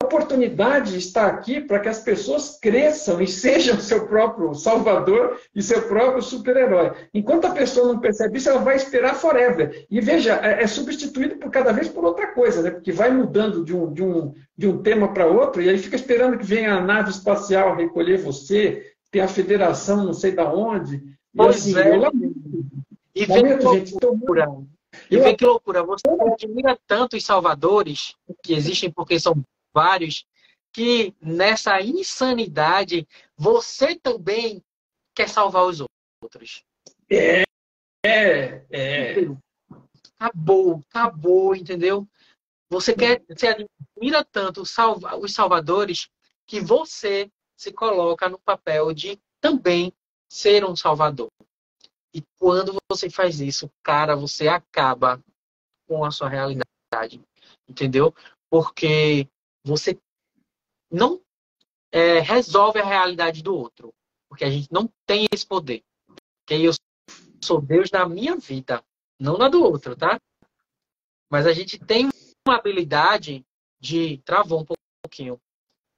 a oportunidade está aqui para que as pessoas cresçam e sejam seu próprio salvador e seu próprio super-herói. Enquanto a pessoa não percebe isso, ela vai esperar forever. E veja, é substituído por cada vez por outra coisa, né? Porque vai mudando de um tema para outro, e aí fica esperando que venha a nave espacial recolher você, tem a federação não sei da onde. Pois assim, é. E vê que loucura. E vê que loucura. Você admira tanto os salvadores que existem, porque são vários, que nessa insanidade você também quer salvar os outros. Acabou, entendeu? Você admira tanto os salvadores que você se coloca no papel de também ser um salvador. E quando você faz isso, cara, você acaba com a sua realidade. Entendeu? porque você não resolve a realidade do outro, porque a gente não tem esse poder. Porque eu sou Deus na minha vida, não na do outro, tá? Mas a gente tem uma habilidade de... Travou um pouquinho.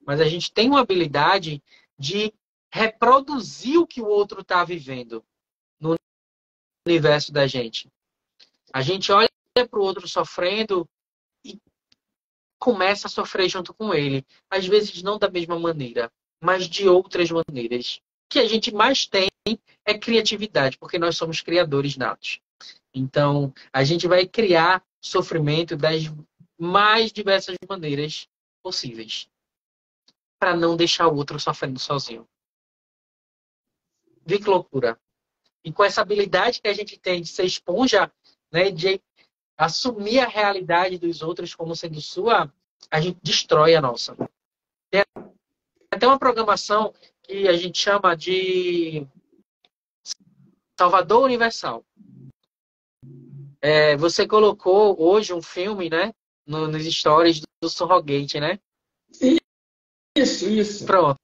Mas a gente tem uma habilidade de reproduzir o que o outro está vivendo no universo da gente. A gente olha para o outro sofrendo e começa a sofrer junto com ele. Às vezes não da mesma maneira, mas de outras maneiras. O que a gente mais tem é criatividade, porque nós somos criadores natos. Então, a gente vai criar sofrimento das mais diversas maneiras possíveis, para não deixar o outro sofrendo sozinho. Vê que loucura. E com essa habilidade que a gente tem de ser esponja, né, de assumir a realidade dos outros como sendo sua, a gente destrói a nossa. Tem até uma programação que a gente chama de Salvador Universal. Você colocou hoje um filme, né, nos stories do Surrogate, né? Isso. Pronto.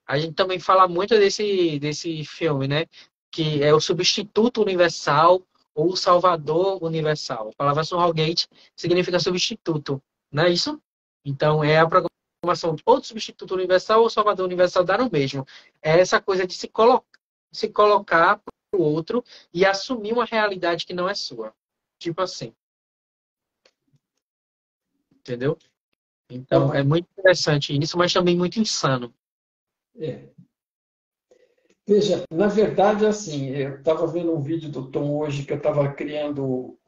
A gente também fala muito desse filme, né? Que é o substituto universal ou o salvador universal. A palavra surrogate significa substituto, não é isso? Então, é a programação ou do substituto universal ou salvador universal, dá no mesmo. É essa coisa de se colocar para o outro e assumir uma realidade que não é sua. Tipo assim. Entendeu? Então, é muito interessante isso, mas também muito insano. Veja, na verdade, assim, eu estava vendo um vídeo do Tom hoje que eu estava criando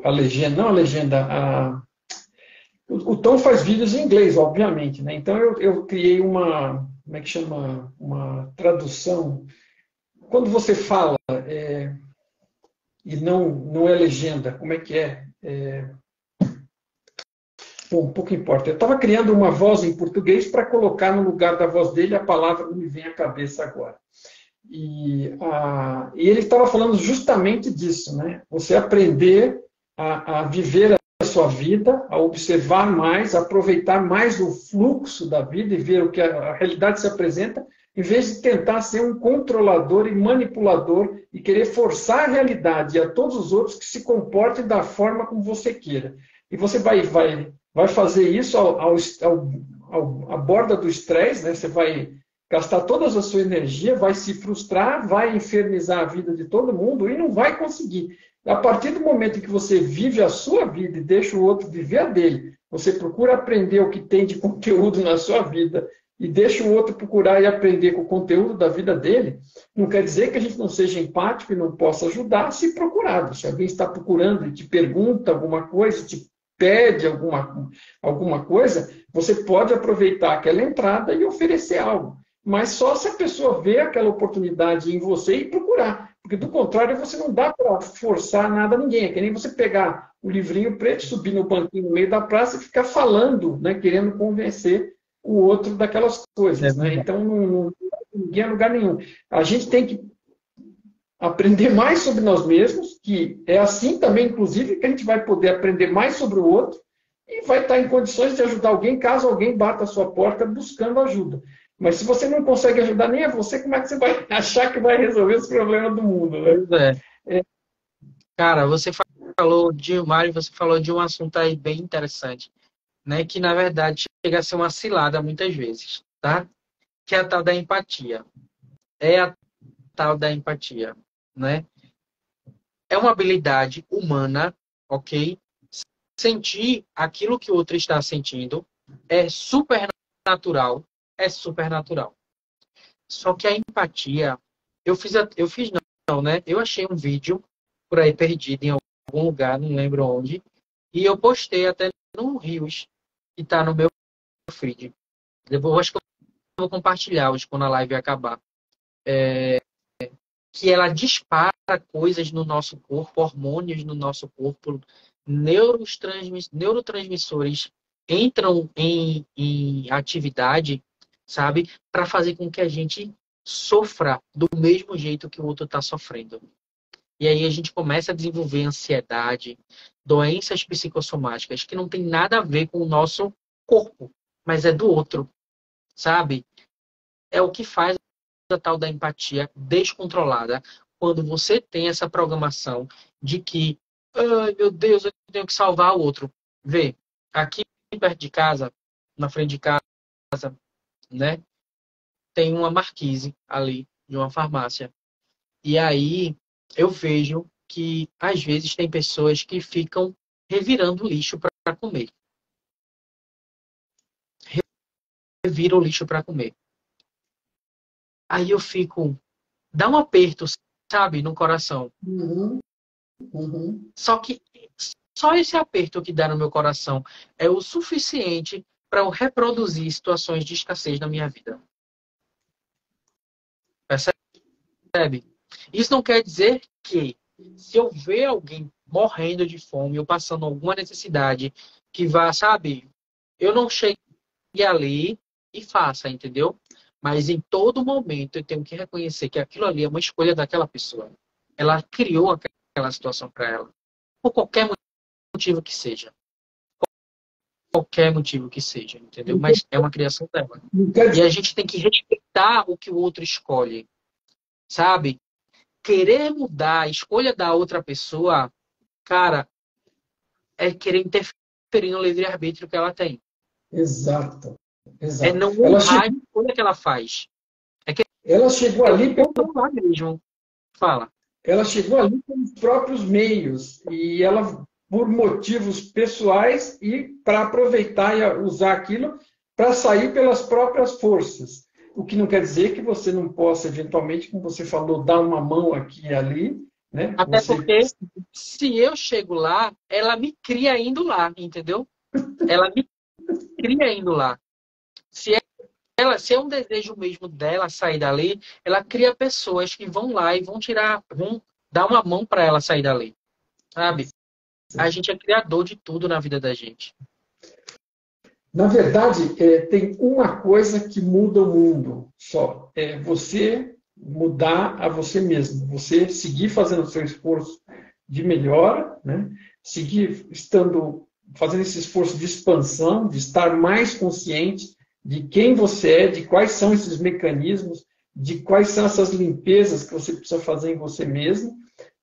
a legenda, não a legenda, o Tom faz vídeos em inglês, obviamente, né? Então eu criei como é que chama? Uma tradução. Quando você fala e não é legenda, como é que é? Bom, pouco importa. Eu estava criando uma voz em português para colocar no lugar da voz dele a palavra que me vem à cabeça agora. E ele estava falando justamente disso, né? Você aprender a viver a sua vida, a observar mais, a aproveitar mais o fluxo da vida e ver o que a realidade se apresenta, em vez de tentar ser um controlador e manipulador e querer forçar a realidade e a todos os outros que se comportem da forma como você queira. E você vai fazer isso à borda do estresse, né? Você vai gastar toda a sua energia, vai se frustrar, vai infernizar a vida de todo mundo e não vai conseguir. A partir do momento em que você vive a sua vida e deixa o outro viver a dele, você procura aprender o que tem de conteúdo na sua vida e deixa o outro procurar e aprender com o conteúdo da vida dele, não quer dizer que a gente não seja empático e não possa ajudar se procurado. Se alguém está procurando e te pergunta alguma coisa, te pede alguma coisa, você pode aproveitar aquela entrada e oferecer algo. Mas só se a pessoa vê aquela oportunidade em você e procurar. Porque, do contrário, você não dá para forçar nada a ninguém. É que nem você pegar o livrinho preto, subir no banquinho no meio da praça e ficar falando, né, querendo convencer o outro daquelas coisas. Né? Então, ninguém é lugar nenhum. A gente tem que aprender mais sobre nós mesmos, que é assim também, inclusive, que a gente vai poder aprender mais sobre o outro e vai estar em condições de ajudar alguém caso alguém bata a sua porta buscando ajuda. Mas se você não consegue ajudar nem a você, como é que você vai achar que vai resolver os problemas do mundo? Né? Cara, você Mário, você falou de um assunto aí bem interessante, né? Que na verdade chega a ser uma cilada muitas vezes, tá? Que é a tal da empatia. É a tal da empatia, né? É uma habilidade humana, ok? Sentir aquilo que o outro está sentindo é super natural, é super natural. Só que a empatia, eu fiz não, né? Eu achei um vídeo por aí perdido em algum lugar, não lembro onde, e eu postei até no Rios, que está no meu feed. Depois acho que eu vou compartilhar hoje quando a live acabar. Que ela dispara coisas no nosso corpo, hormônios no nosso corpo, neurotransmissores entram em atividade, sabe? Para fazer com que a gente sofra do mesmo jeito que o outro está sofrendo. E aí a gente começa a desenvolver ansiedade, doenças psicossomáticas que não tem nada a ver com o nosso corpo, mas é do outro, sabe? É o que faz a tal da empatia descontrolada, quando você tem essa programação de que, ai meu Deus, eu tenho que salvar o outro. Vê, aqui perto de casa, na frente de casa, né, tem uma marquise ali de uma farmácia. E aí eu vejo que às vezes tem pessoas que ficam revirando lixo para comer. Reviram o lixo para comer. Aí eu fico, dá um aperto, sabe, no coração. Uhum, uhum. Só que só esse aperto que dá no meu coração é o suficiente para eu reproduzir situações de escassez na minha vida. Percebe? Isso não quer dizer que se eu ver alguém morrendo de fome ou passando alguma necessidade que vá, sabe, eu não chegue ali e faça, entendeu? Mas em todo momento eu tenho que reconhecer que aquilo ali é uma escolha daquela pessoa. Ela criou aquela situação para ela. Por qualquer motivo que seja. Qualquer motivo que seja, entendeu? Mas é uma criação dela. Não quer E a dizer, gente tem que respeitar o que o outro escolhe, sabe? Querer mudar a escolha da outra pessoa, cara, é querer interferir no livre-arbítrio que ela tem. exato, É exato. não honrar a escolha que ela faz. É Ela chegou querer ali controlar mesmo. Fala. ela chegou ali pelos próprios meios e ela, por motivos pessoais e para aproveitar e usar aquilo para sair pelas próprias forças. O que não quer dizer que você não possa, eventualmente, como você falou, dar uma mão aqui e ali, né? Até Você, porque, se eu chego lá, ela me cria indo lá, entendeu? Ela me cria indo lá. Se se é um desejo mesmo dela sair dali, ela cria pessoas que vão lá e vão tirar, vão dar uma mão para ela sair dali, sabe? A gente é criador de tudo na vida da gente. na verdade, tem uma coisa que muda o mundo só. É você mudar a você mesmo. Você seguir fazendo o seu esforço de melhora, né? Seguir fazendo esse esforço de expansão, de estar mais consciente de quem você é, de quais são esses mecanismos, de quais são essas limpezas que você precisa fazer em você mesmo.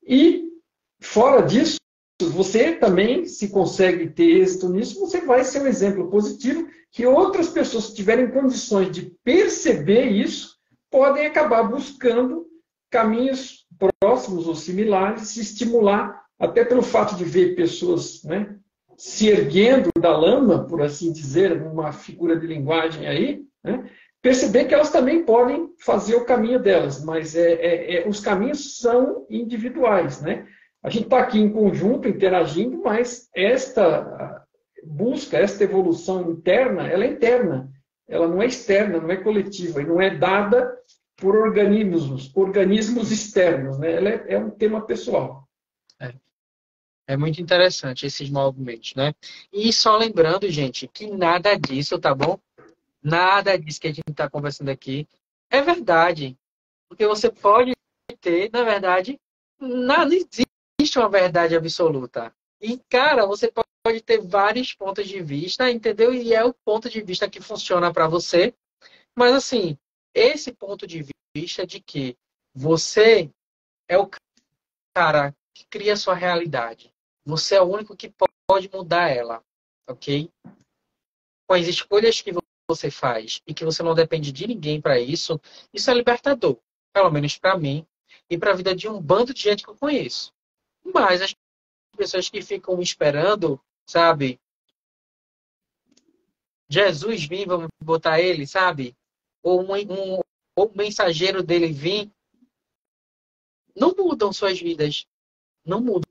E, fora disso, você também, se consegue ter êxito nisso, você vai ser um exemplo positivo que outras pessoas que tiverem condições de perceber isso podem acabar buscando caminhos próximos ou similares, se estimular, até pelo fato de ver pessoas, né, se erguendo da lama, por assim dizer, uma figura de linguagem aí, né, perceber que elas também podem fazer o caminho delas, mas os caminhos são individuais, né? A gente está aqui em conjunto, interagindo, mas esta busca, esta evolução interna, ela é interna. Ela não é externa, não é coletiva, e não é dada por organismos externos. Né? Ela é um tema pessoal. É muito interessante esses movimentos, né? E só lembrando, gente, que nada disso, tá bom? Nada disso que a gente está conversando aqui é verdade. Porque você pode ter, na verdade, não existe uma verdade absoluta. E, cara, você pode ter vários pontos de vista, entendeu? E é o ponto de vista que funciona para você. Mas, assim, esse ponto de vista de que você é o cara que cria a sua realidade. Você é o único que pode mudar ela, ok? Com as escolhas que você faz e que você não depende de ninguém para isso, isso é libertador. Pelo menos para mim e para a vida de um bando de gente que eu conheço. Mas as pessoas que ficam esperando, sabe? Jesus vir, vamos botar ele, sabe? Ou um mensageiro dele vir, não mudam suas vidas. Não mudam,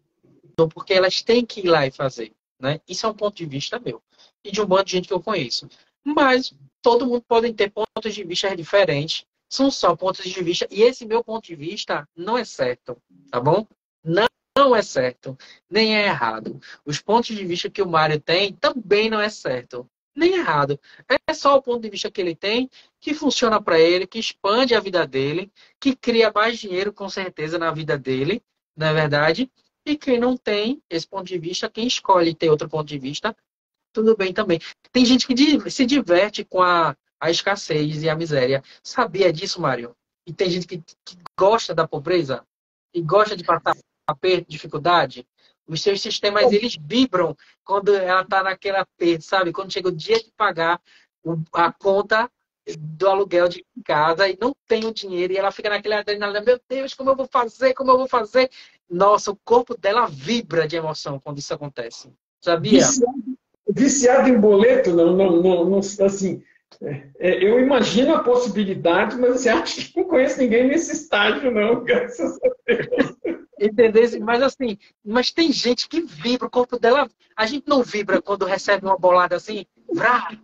porque elas têm que ir lá e fazer. Né? Isso é um ponto de vista meu. E de um bando de gente que eu conheço. Mas todo mundo pode ter pontos de vista diferentes. São só pontos de vista. E esse meu ponto de vista não é certo. Tá bom? Não é certo. Nem é errado. Os pontos de vista que o Mário tem também não é certo. Nem errado. É só o ponto de vista que ele tem, que funciona para ele, que expande a vida dele, que cria mais dinheiro com certeza na vida dele. não é verdade? E quem não tem esse ponto de vista, quem escolhe ter outro ponto de vista, tudo bem também. Tem gente que se diverte com a escassez e a miséria. Sabia disso, Mário? E tem gente que gosta da pobreza e gosta de passar aperto, dificuldade. Os seus sistemas, eles vibram quando ela está naquele aperto, sabe? Quando chega o dia de pagar a conta do aluguel de casa e não tem o dinheiro e ela fica naquele adrenalina, meu Deus, como eu vou fazer? Como eu vou fazer? Nossa, o corpo dela vibra de emoção quando isso acontece. Sabia? Viciado em boleto, assim, eu imagino a possibilidade, mas você acha que não conheço ninguém nesse estágio, não, graças a Deus. Entendeu? Mas assim, mas tem gente que vibra, o corpo dela. A gente não vibra quando recebe uma bolada assim, vrá,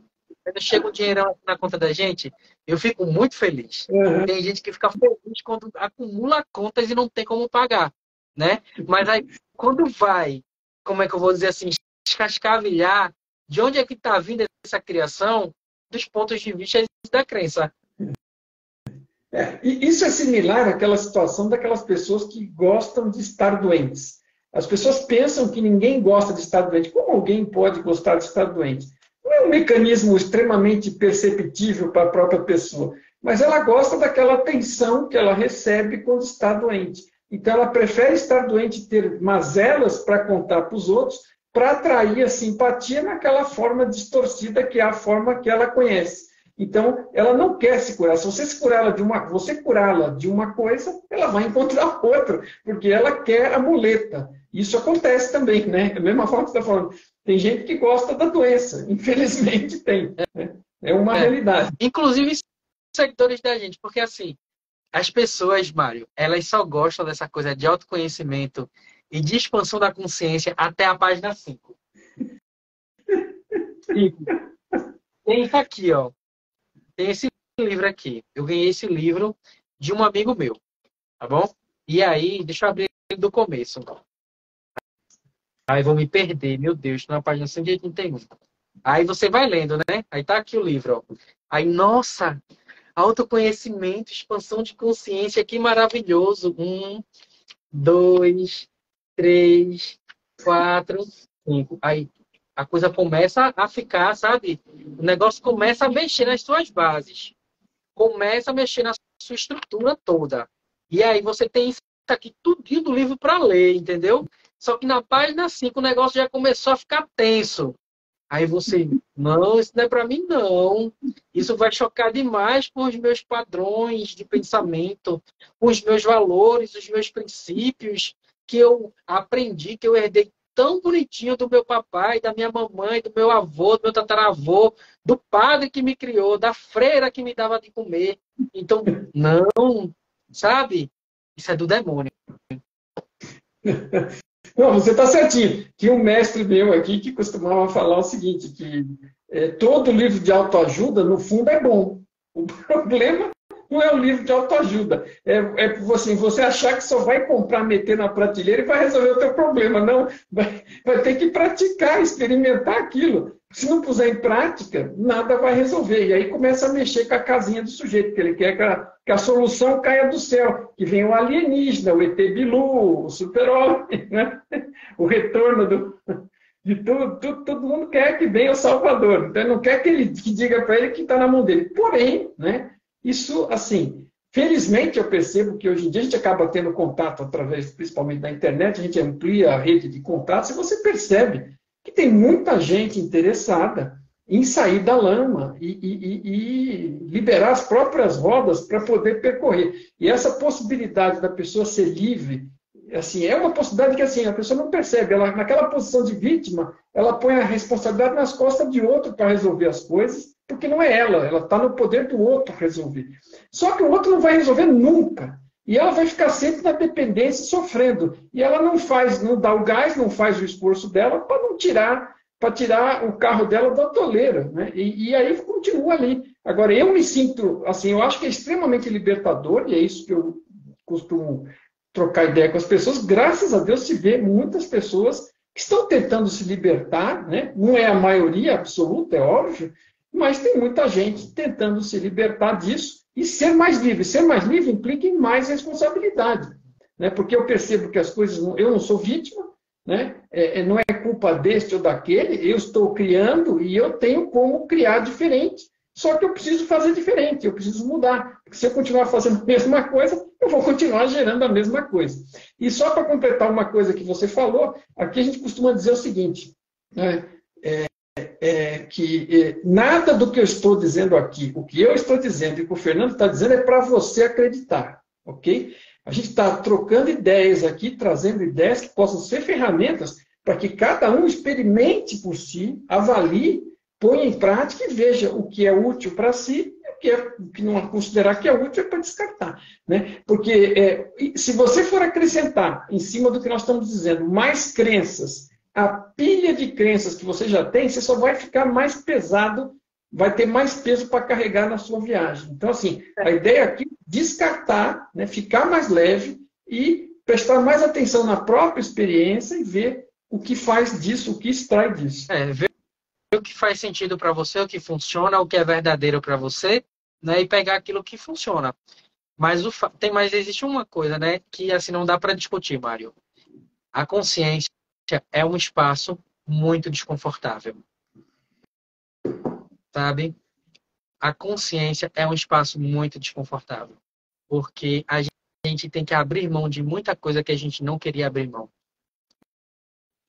quando chega um dinheirão na conta da gente, eu fico muito feliz. Uhum. Tem gente que fica feliz quando acumula contas e não tem como pagar, né? Mas aí, quando vai, como é que eu vou dizer assim, descascavilhar de onde é que está vindo essa criação, dos pontos de vista da crença. E isso é similar àquela situação daquelas pessoas que gostam de estar doentes. As pessoas pensam que ninguém gosta de estar doente. Como alguém pode gostar de estar doente? Não é um mecanismo extremamente perceptível para a própria pessoa, mas ela gosta daquela atenção que ela recebe quando está doente. Então, ela prefere estar doente e ter mazelas para contar para os outros, para atrair a simpatia naquela forma distorcida que é a forma que ela conhece. Então, ela não quer se curar. Se você curá-la de uma coisa, ela vai encontrar outra, porque ela quer a muleta. Isso acontece também, né? Da mesma forma que você está falando. Tem gente que gosta da doença. Infelizmente tem. Né? É uma realidade. Inclusive, seguidores da gente, porque assim, as pessoas, Mário, elas só gostam dessa coisa de autoconhecimento e de expansão da consciência até a página 5. Tem isso aqui, ó. Tem esse livro aqui. Eu ganhei esse livro de um amigo meu, tá bom? E aí, deixa eu abrir do começo. Aí vou me perder, meu Deus, estou na página 181. Aí você vai lendo, né? Aí tá aqui o livro, ó. Aí, nossa, autoconhecimento, expansão de consciência, que maravilhoso. 1, 2, 3, 4, 5. Aí a coisa começa a ficar, sabe? O negócio começa a mexer nas suas bases. Começa a mexer na sua estrutura toda. E aí você tem isso aqui tudinho do livro para ler, entendeu? Só que na página 5 o negócio já começou a ficar tenso. Aí você, não, isso não é para mim, não. Isso vai chocar demais com os meus padrões de pensamento, com os meus valores, os meus princípios que eu aprendi, que eu herdei tão bonitinho do meu papai, da minha mamãe, do meu avô, do meu tataravô, do padre que me criou, da freira que me dava de comer. Então, não, sabe? Isso é do demônio. Não, você está certinho. Tinha um mestre meu aqui que costumava falar o seguinte, que todo livro de autoajuda, no fundo, é bom. O problema não é o livro de autoajuda. Assim, você achar que só vai comprar, meter na prateleira e vai resolver o teu problema. Não, vai ter que praticar, experimentar aquilo. Se não puser em prática, nada vai resolver. E aí começa a mexer com a casinha do sujeito, que ele quer que a solução caia do céu, que venha o alienígena, o ET Bilu, o super-homem, né? O retorno de tudo. Todo mundo quer que venha o Salvador. Então, não quer que diga para ele que está na mão dele. Porém, né, isso, assim, felizmente eu percebo que hoje em dia a gente acaba tendo contato através, principalmente da internet, a gente amplia a rede de contatos e você percebe que tem muita gente interessada em sair da lama e liberar as próprias rodas para poder percorrer. E essa possibilidade da pessoa ser livre, assim, é uma possibilidade que assim, a pessoa não percebe. Ela, naquela posição de vítima, ela põe a responsabilidade nas costas de outro para resolver as coisas, porque não é ela está no poder do outro resolver. Só que o outro não vai resolver nunca. E ela vai ficar sempre na dependência, sofrendo. E ela não dá o gás, não faz o esforço dela para tirar o carro dela da toleira. Né? E aí continua ali. Agora, eu me sinto, assim, eu acho que é extremamente libertador, e é isso que eu costumo trocar ideia com as pessoas. Graças a Deus se vê muitas pessoas que estão tentando se libertar, né? Não é a maioria absoluta, é óbvio, mas tem muita gente tentando se libertar disso e ser mais livre. Ser mais livre implica em mais responsabilidade. né? Porque eu percebo que as coisas, eu não sou vítima, né? Não é culpa deste ou daquele, eu estou criando e eu tenho como criar diferente. Só que eu preciso fazer diferente, eu preciso mudar. Porque se eu continuar fazendo a mesma coisa, eu vou continuar gerando a mesma coisa. E só para completar uma coisa que você falou, aqui a gente costuma dizer o seguinte, né? Que nada do que eu estou dizendo aqui, o que eu estou dizendo e o que o Fernando está dizendo é para você acreditar, ok? A gente está trocando ideias aqui, trazendo ideias que possam ser ferramentas para que cada um experimente por si, avalie, ponha em prática e veja o que é útil para si e o que não considerar que é útil é para descartar, né? Porque se você for acrescentar em cima do que nós estamos dizendo mais crenças, a pilha de crenças que você já tem, você só vai ficar mais pesado, vai ter mais peso para carregar na sua viagem. Então, assim, a ideia aqui é descartar, né, ficar mais leve e prestar mais atenção na própria experiência e ver o que faz disso, o que extrai disso. Ver o que faz sentido para você, o que funciona, o que é verdadeiro para você, né, e pegar aquilo que funciona. Mas existe uma coisa, né, que assim não dá para discutir, Mário. A consciência é um espaço muito desconfortável. Sabe? A consciência é um espaço muito desconfortável. Porque a gente tem que abrir mão de muita coisa que a gente não queria abrir mão.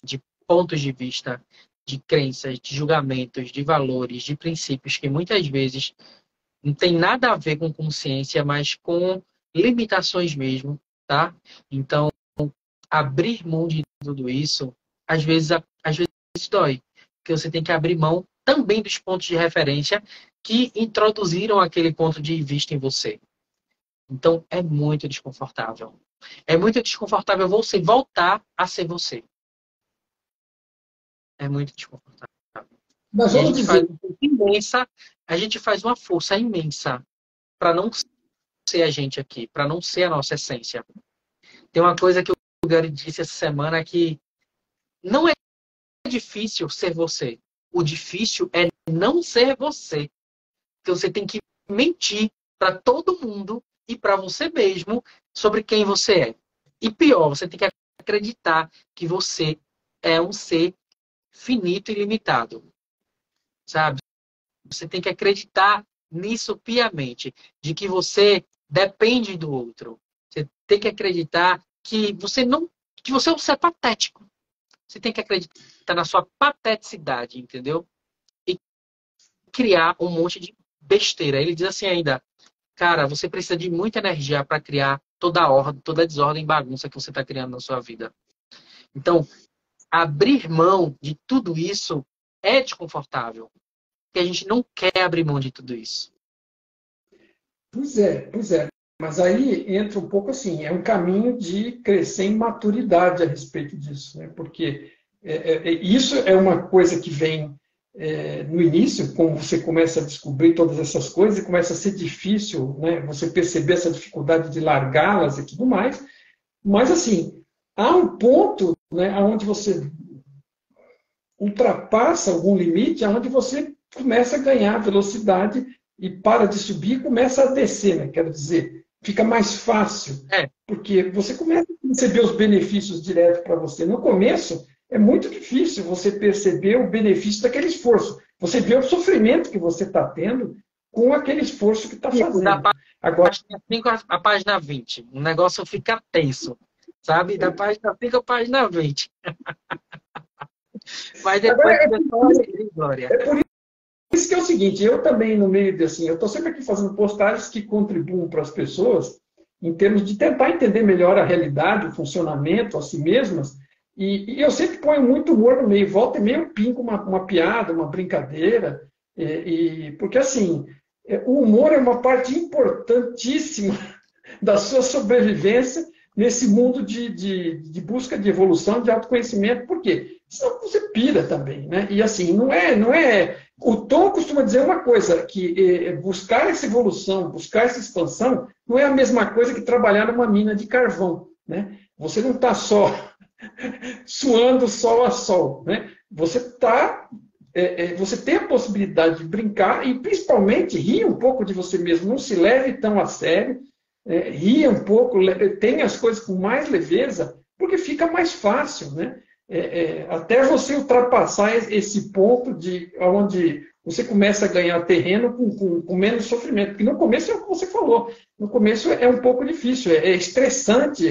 De pontos de vista, de crenças, de julgamentos, de valores, de princípios que muitas vezes não tem nada a ver com consciência, mas com limitações mesmo, tá? Então, abrir mão de tudo isso, às vezes dói. Porque você tem que abrir mão também dos pontos de referência que introduziram aquele ponto de vista em você. Então, é muito desconfortável. É muito desconfortável você voltar a ser você. É muito desconfortável. Mas vamos dizer... a gente faz uma força imensa para não ser a gente aqui, para não ser a nossa essência. Tem uma coisa que o Gary disse essa semana que não é difícil ser você. O difícil é não ser você. Então você tem que mentir para todo mundo e para você mesmo sobre quem você é. E pior, você tem que acreditar que você é um ser finito e limitado. Sabe? Você tem que acreditar nisso piamente, de que você depende do outro. Você tem que acreditar que você é um ser patético. Você tem que acreditar na sua pateticidade, entendeu? E criar um monte de besteira. Ele diz assim ainda, cara, você precisa de muita energia para criar toda a ordem, toda a desordem e bagunça que você está criando na sua vida. Então, abrir mão de tudo isso é desconfortável. Porque a gente não quer abrir mão de tudo isso. Pois é. Mas aí entra um pouco assim, é um caminho de crescer em maturidade a respeito disso, né? Porque isso é uma coisa que vem no início, como você começa a descobrir todas essas coisas, e começa a ser difícil, né, você perceber essa dificuldade de largá-las e tudo mais. Mas, assim, há um ponto, né, onde você ultrapassa algum limite, onde você começa a ganhar velocidade e para de subir e começa a descer, né? Quero dizer, fica mais fácil, porque você começa a perceber os benefícios direto para você. No começo, é muito difícil você perceber o benefício daquele esforço. Você vê o sofrimento que você está tendo com aquele esforço que está fazendo. Agora, página 5 a página 20, o negócio fica tenso, sabe? Da página 5 à página 20. Mas depois glória. É por isso que é o seguinte, eu também no meio de assim, eu estou sempre aqui fazendo postagens que contribuam para as pessoas em termos de tentar entender melhor a realidade, o funcionamento, a si mesmas, e eu sempre ponho muito humor no meio, volta e meia eu pingo uma piada, uma brincadeira, porque assim, o humor é uma parte importantíssima da sua sobrevivência nesse mundo de busca de evolução, de autoconhecimento. Por quê? Senão você pira também, né? E assim, não é... O Tom costuma dizer uma coisa, que buscar essa evolução, buscar essa expansão, não é a mesma coisa que trabalhar numa mina de carvão, né? Você não está só suando sol a sol, né? Você tem a possibilidade de brincar e, principalmente, rir um pouco de você mesmo. Não se leve tão a sério. ria um pouco, tenha as coisas com mais leveza, porque fica mais fácil, né? Até você ultrapassar esse ponto de onde você começa a ganhar terreno com menos sofrimento. Porque no começo é o que você falou, no começo é um pouco difícil, é estressante,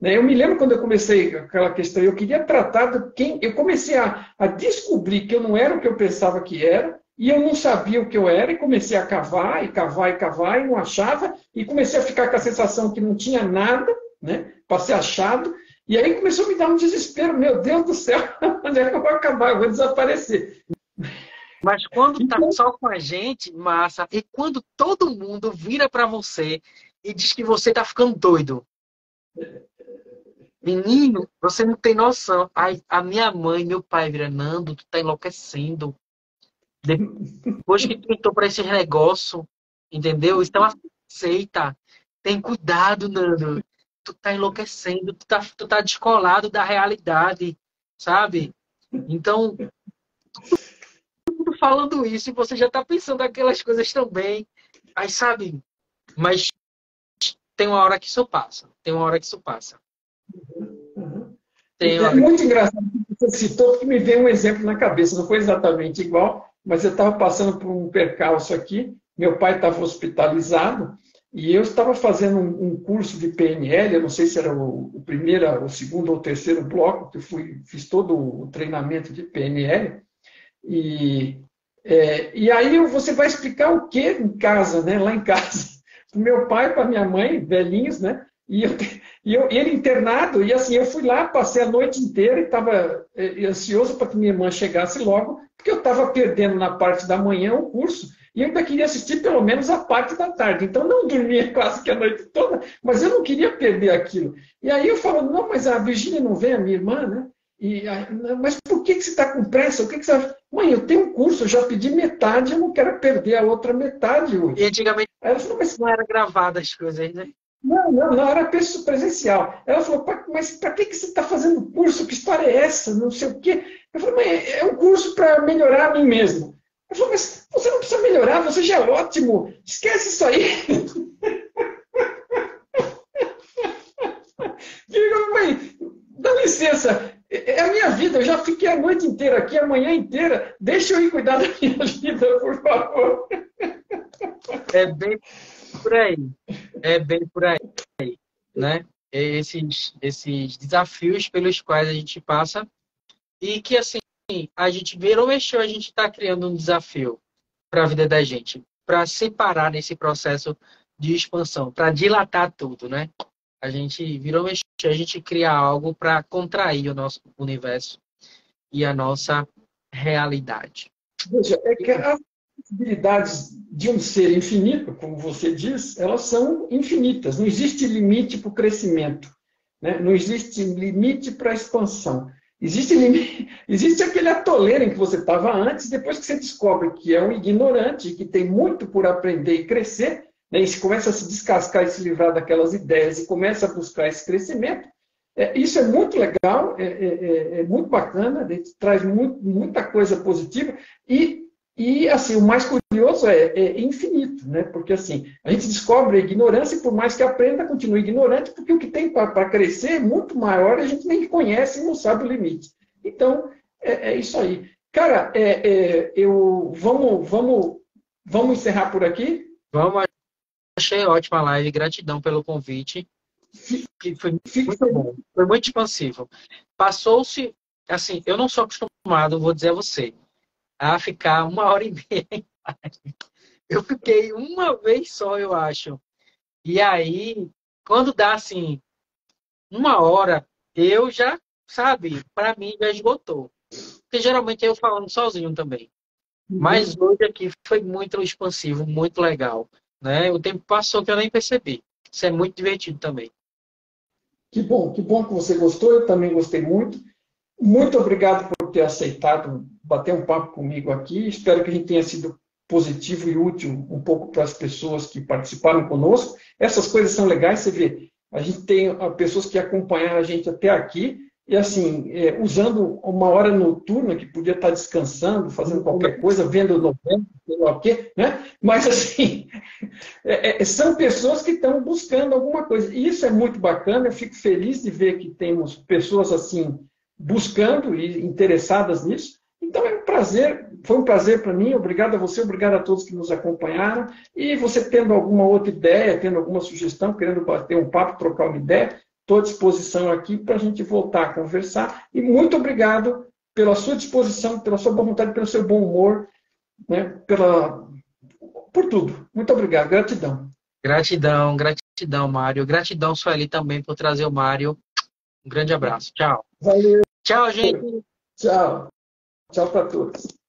né? Eu me lembro quando eu comecei aquela questão, eu queria tratar de quem. Eu comecei a descobrir que eu não era o que eu pensava que era, e eu não sabia o que eu era, e comecei a cavar, e cavar, e cavar, e não achava, e comecei a ficar com a sensação que não tinha nada, né? Passei achado, e aí começou a me dar um desespero, meu Deus do céu, onde é que eu vou acabar? Eu vou desaparecer. Mas quando tá só com a gente, massa, e quando todo mundo vira para você e diz que você tá ficando doido. Menino, você não tem noção. A minha mãe e meu pai viram, Nando, tu tá enlouquecendo. Depois que tu entrou para esse negócio, entendeu? Então aceita. Tem cuidado, Nando. Tu tá enlouquecendo, tu tá descolado da realidade, sabe? Então, tudo falando isso, e você já tá pensando aquelas coisas também. Aí, sabe? Mas tem uma hora que isso passa. Tem uma hora que isso passa. É muito engraçado que você citou, porque me veio um exemplo na cabeça. Não foi exatamente igual, mas eu estava passando por um percalço aqui. Meu pai estava hospitalizado e eu estava fazendo um curso de PNL. Eu não sei se era o primeiro, o segundo ou o terceiro bloco, que eu fiz todo o treinamento de PNL. E aí você vai explicar o que em casa, né? Lá em casa, para o meu pai, para minha mãe, velhinhos, né? E ele internado, e assim, eu fui lá, passei a noite inteira e estava ansioso para que minha irmã chegasse logo, porque eu estava perdendo na parte da manhã o curso, e eu ainda queria assistir pelo menos a parte da tarde. Então não dormia quase que a noite toda, mas eu não queria perder aquilo. E aí eu falo, não, mas a Virgínia não vem, a minha irmã, né? Mas por que você está com pressa? O que você vai... Mãe, eu tenho um curso, eu já pedi metade, eu não quero perder a outra metade hoje. E antigamente aí ela falou, mas não era gravada as coisas, né? Não, era presencial. Ela falou, mas para que você está fazendo curso? Que história é essa? Não sei o quê. Eu falei, mãe, é um curso para melhorar a mim mesmo. Ela falou, mas você não precisa melhorar, você já é ótimo. Esquece isso aí. Digo, mãe, dá licença. É a minha vida, eu já fiquei a noite inteira aqui, a manhã inteira. Deixa eu ir cuidar da minha vida, por favor. É bem por aí. É bem por aí, né? Esses desafios pelos quais a gente passa e que, assim, a gente virou, mexeu, a gente está criando um desafio para a vida da gente, para separar nesse processo de expansão, para dilatar tudo, né? A gente virou, mexeu, a gente cria algo para contrair o nosso universo e a nossa realidade. Veja, é que as possibilidades de um ser infinito, como você diz, elas são infinitas. Não existe limite para o crescimento, né? Não existe limite para a expansão. Existe aquele atoleiro em que você estava antes, depois que você descobre que é um ignorante, que tem muito por aprender e crescer, né? E se começa a se descascar e se livrar daquelas ideias e começa a buscar esse crescimento. Isso é muito legal, é muito bacana, traz muita coisa positiva e assim, o mais curioso é infinito, né? Porque assim, a gente descobre a ignorância e por mais que aprenda, continua ignorante, porque o que tem para crescer é muito maior e a gente nem conhece e não sabe o limite. Então, é isso aí. Cara, vamos encerrar por aqui? Vamos, achei ótima a live, gratidão pelo convite. Que foi muito bom, foi muito expansivo. Passou-se, assim, eu não sou acostumado, vou dizer a você, a ficar 1h30 em live. Eu fiquei uma vez só, eu acho. E aí, quando dá assim, 1 hora, eu já, sabe, para mim já esgotou. Porque geralmente eu falando sozinho também. Mas hoje aqui foi muito expansivo, muito legal, né? O tempo passou que eu nem percebi. Isso é muito divertido também. Que bom que você gostou, eu também gostei muito. Muito obrigado por ter aceitado bater um papo comigo aqui. Espero que a gente tenha sido positivo e útil um pouco para as pessoas que participaram conosco. Essas coisas são legais, você vê. A gente tem pessoas que acompanharam a gente até aqui e assim, usando uma hora noturna, que podia estar descansando, fazendo qualquer coisa, vendo novela, sei lá o quê, né? Mas assim, são pessoas que estão buscando alguma coisa. E isso é muito bacana, eu fico feliz de ver que temos pessoas assim, buscando e interessadas nisso. Então é um prazer, foi um prazer para mim, obrigado a você, obrigado a todos que nos acompanharam. E você tendo alguma outra ideia, tendo alguma sugestão, querendo bater um papo, trocar uma ideia, estou à disposição aqui para a gente voltar a conversar. E muito obrigado pela sua disposição, pela sua boa vontade, pelo seu bom humor, né, por tudo. Muito obrigado, gratidão. Gratidão, gratidão, Mário. Gratidão, Sueli, também por trazer o Mário. Um grande abraço. Tchau. Valeu. Tchau, gente. Tchau. Tchau para todos.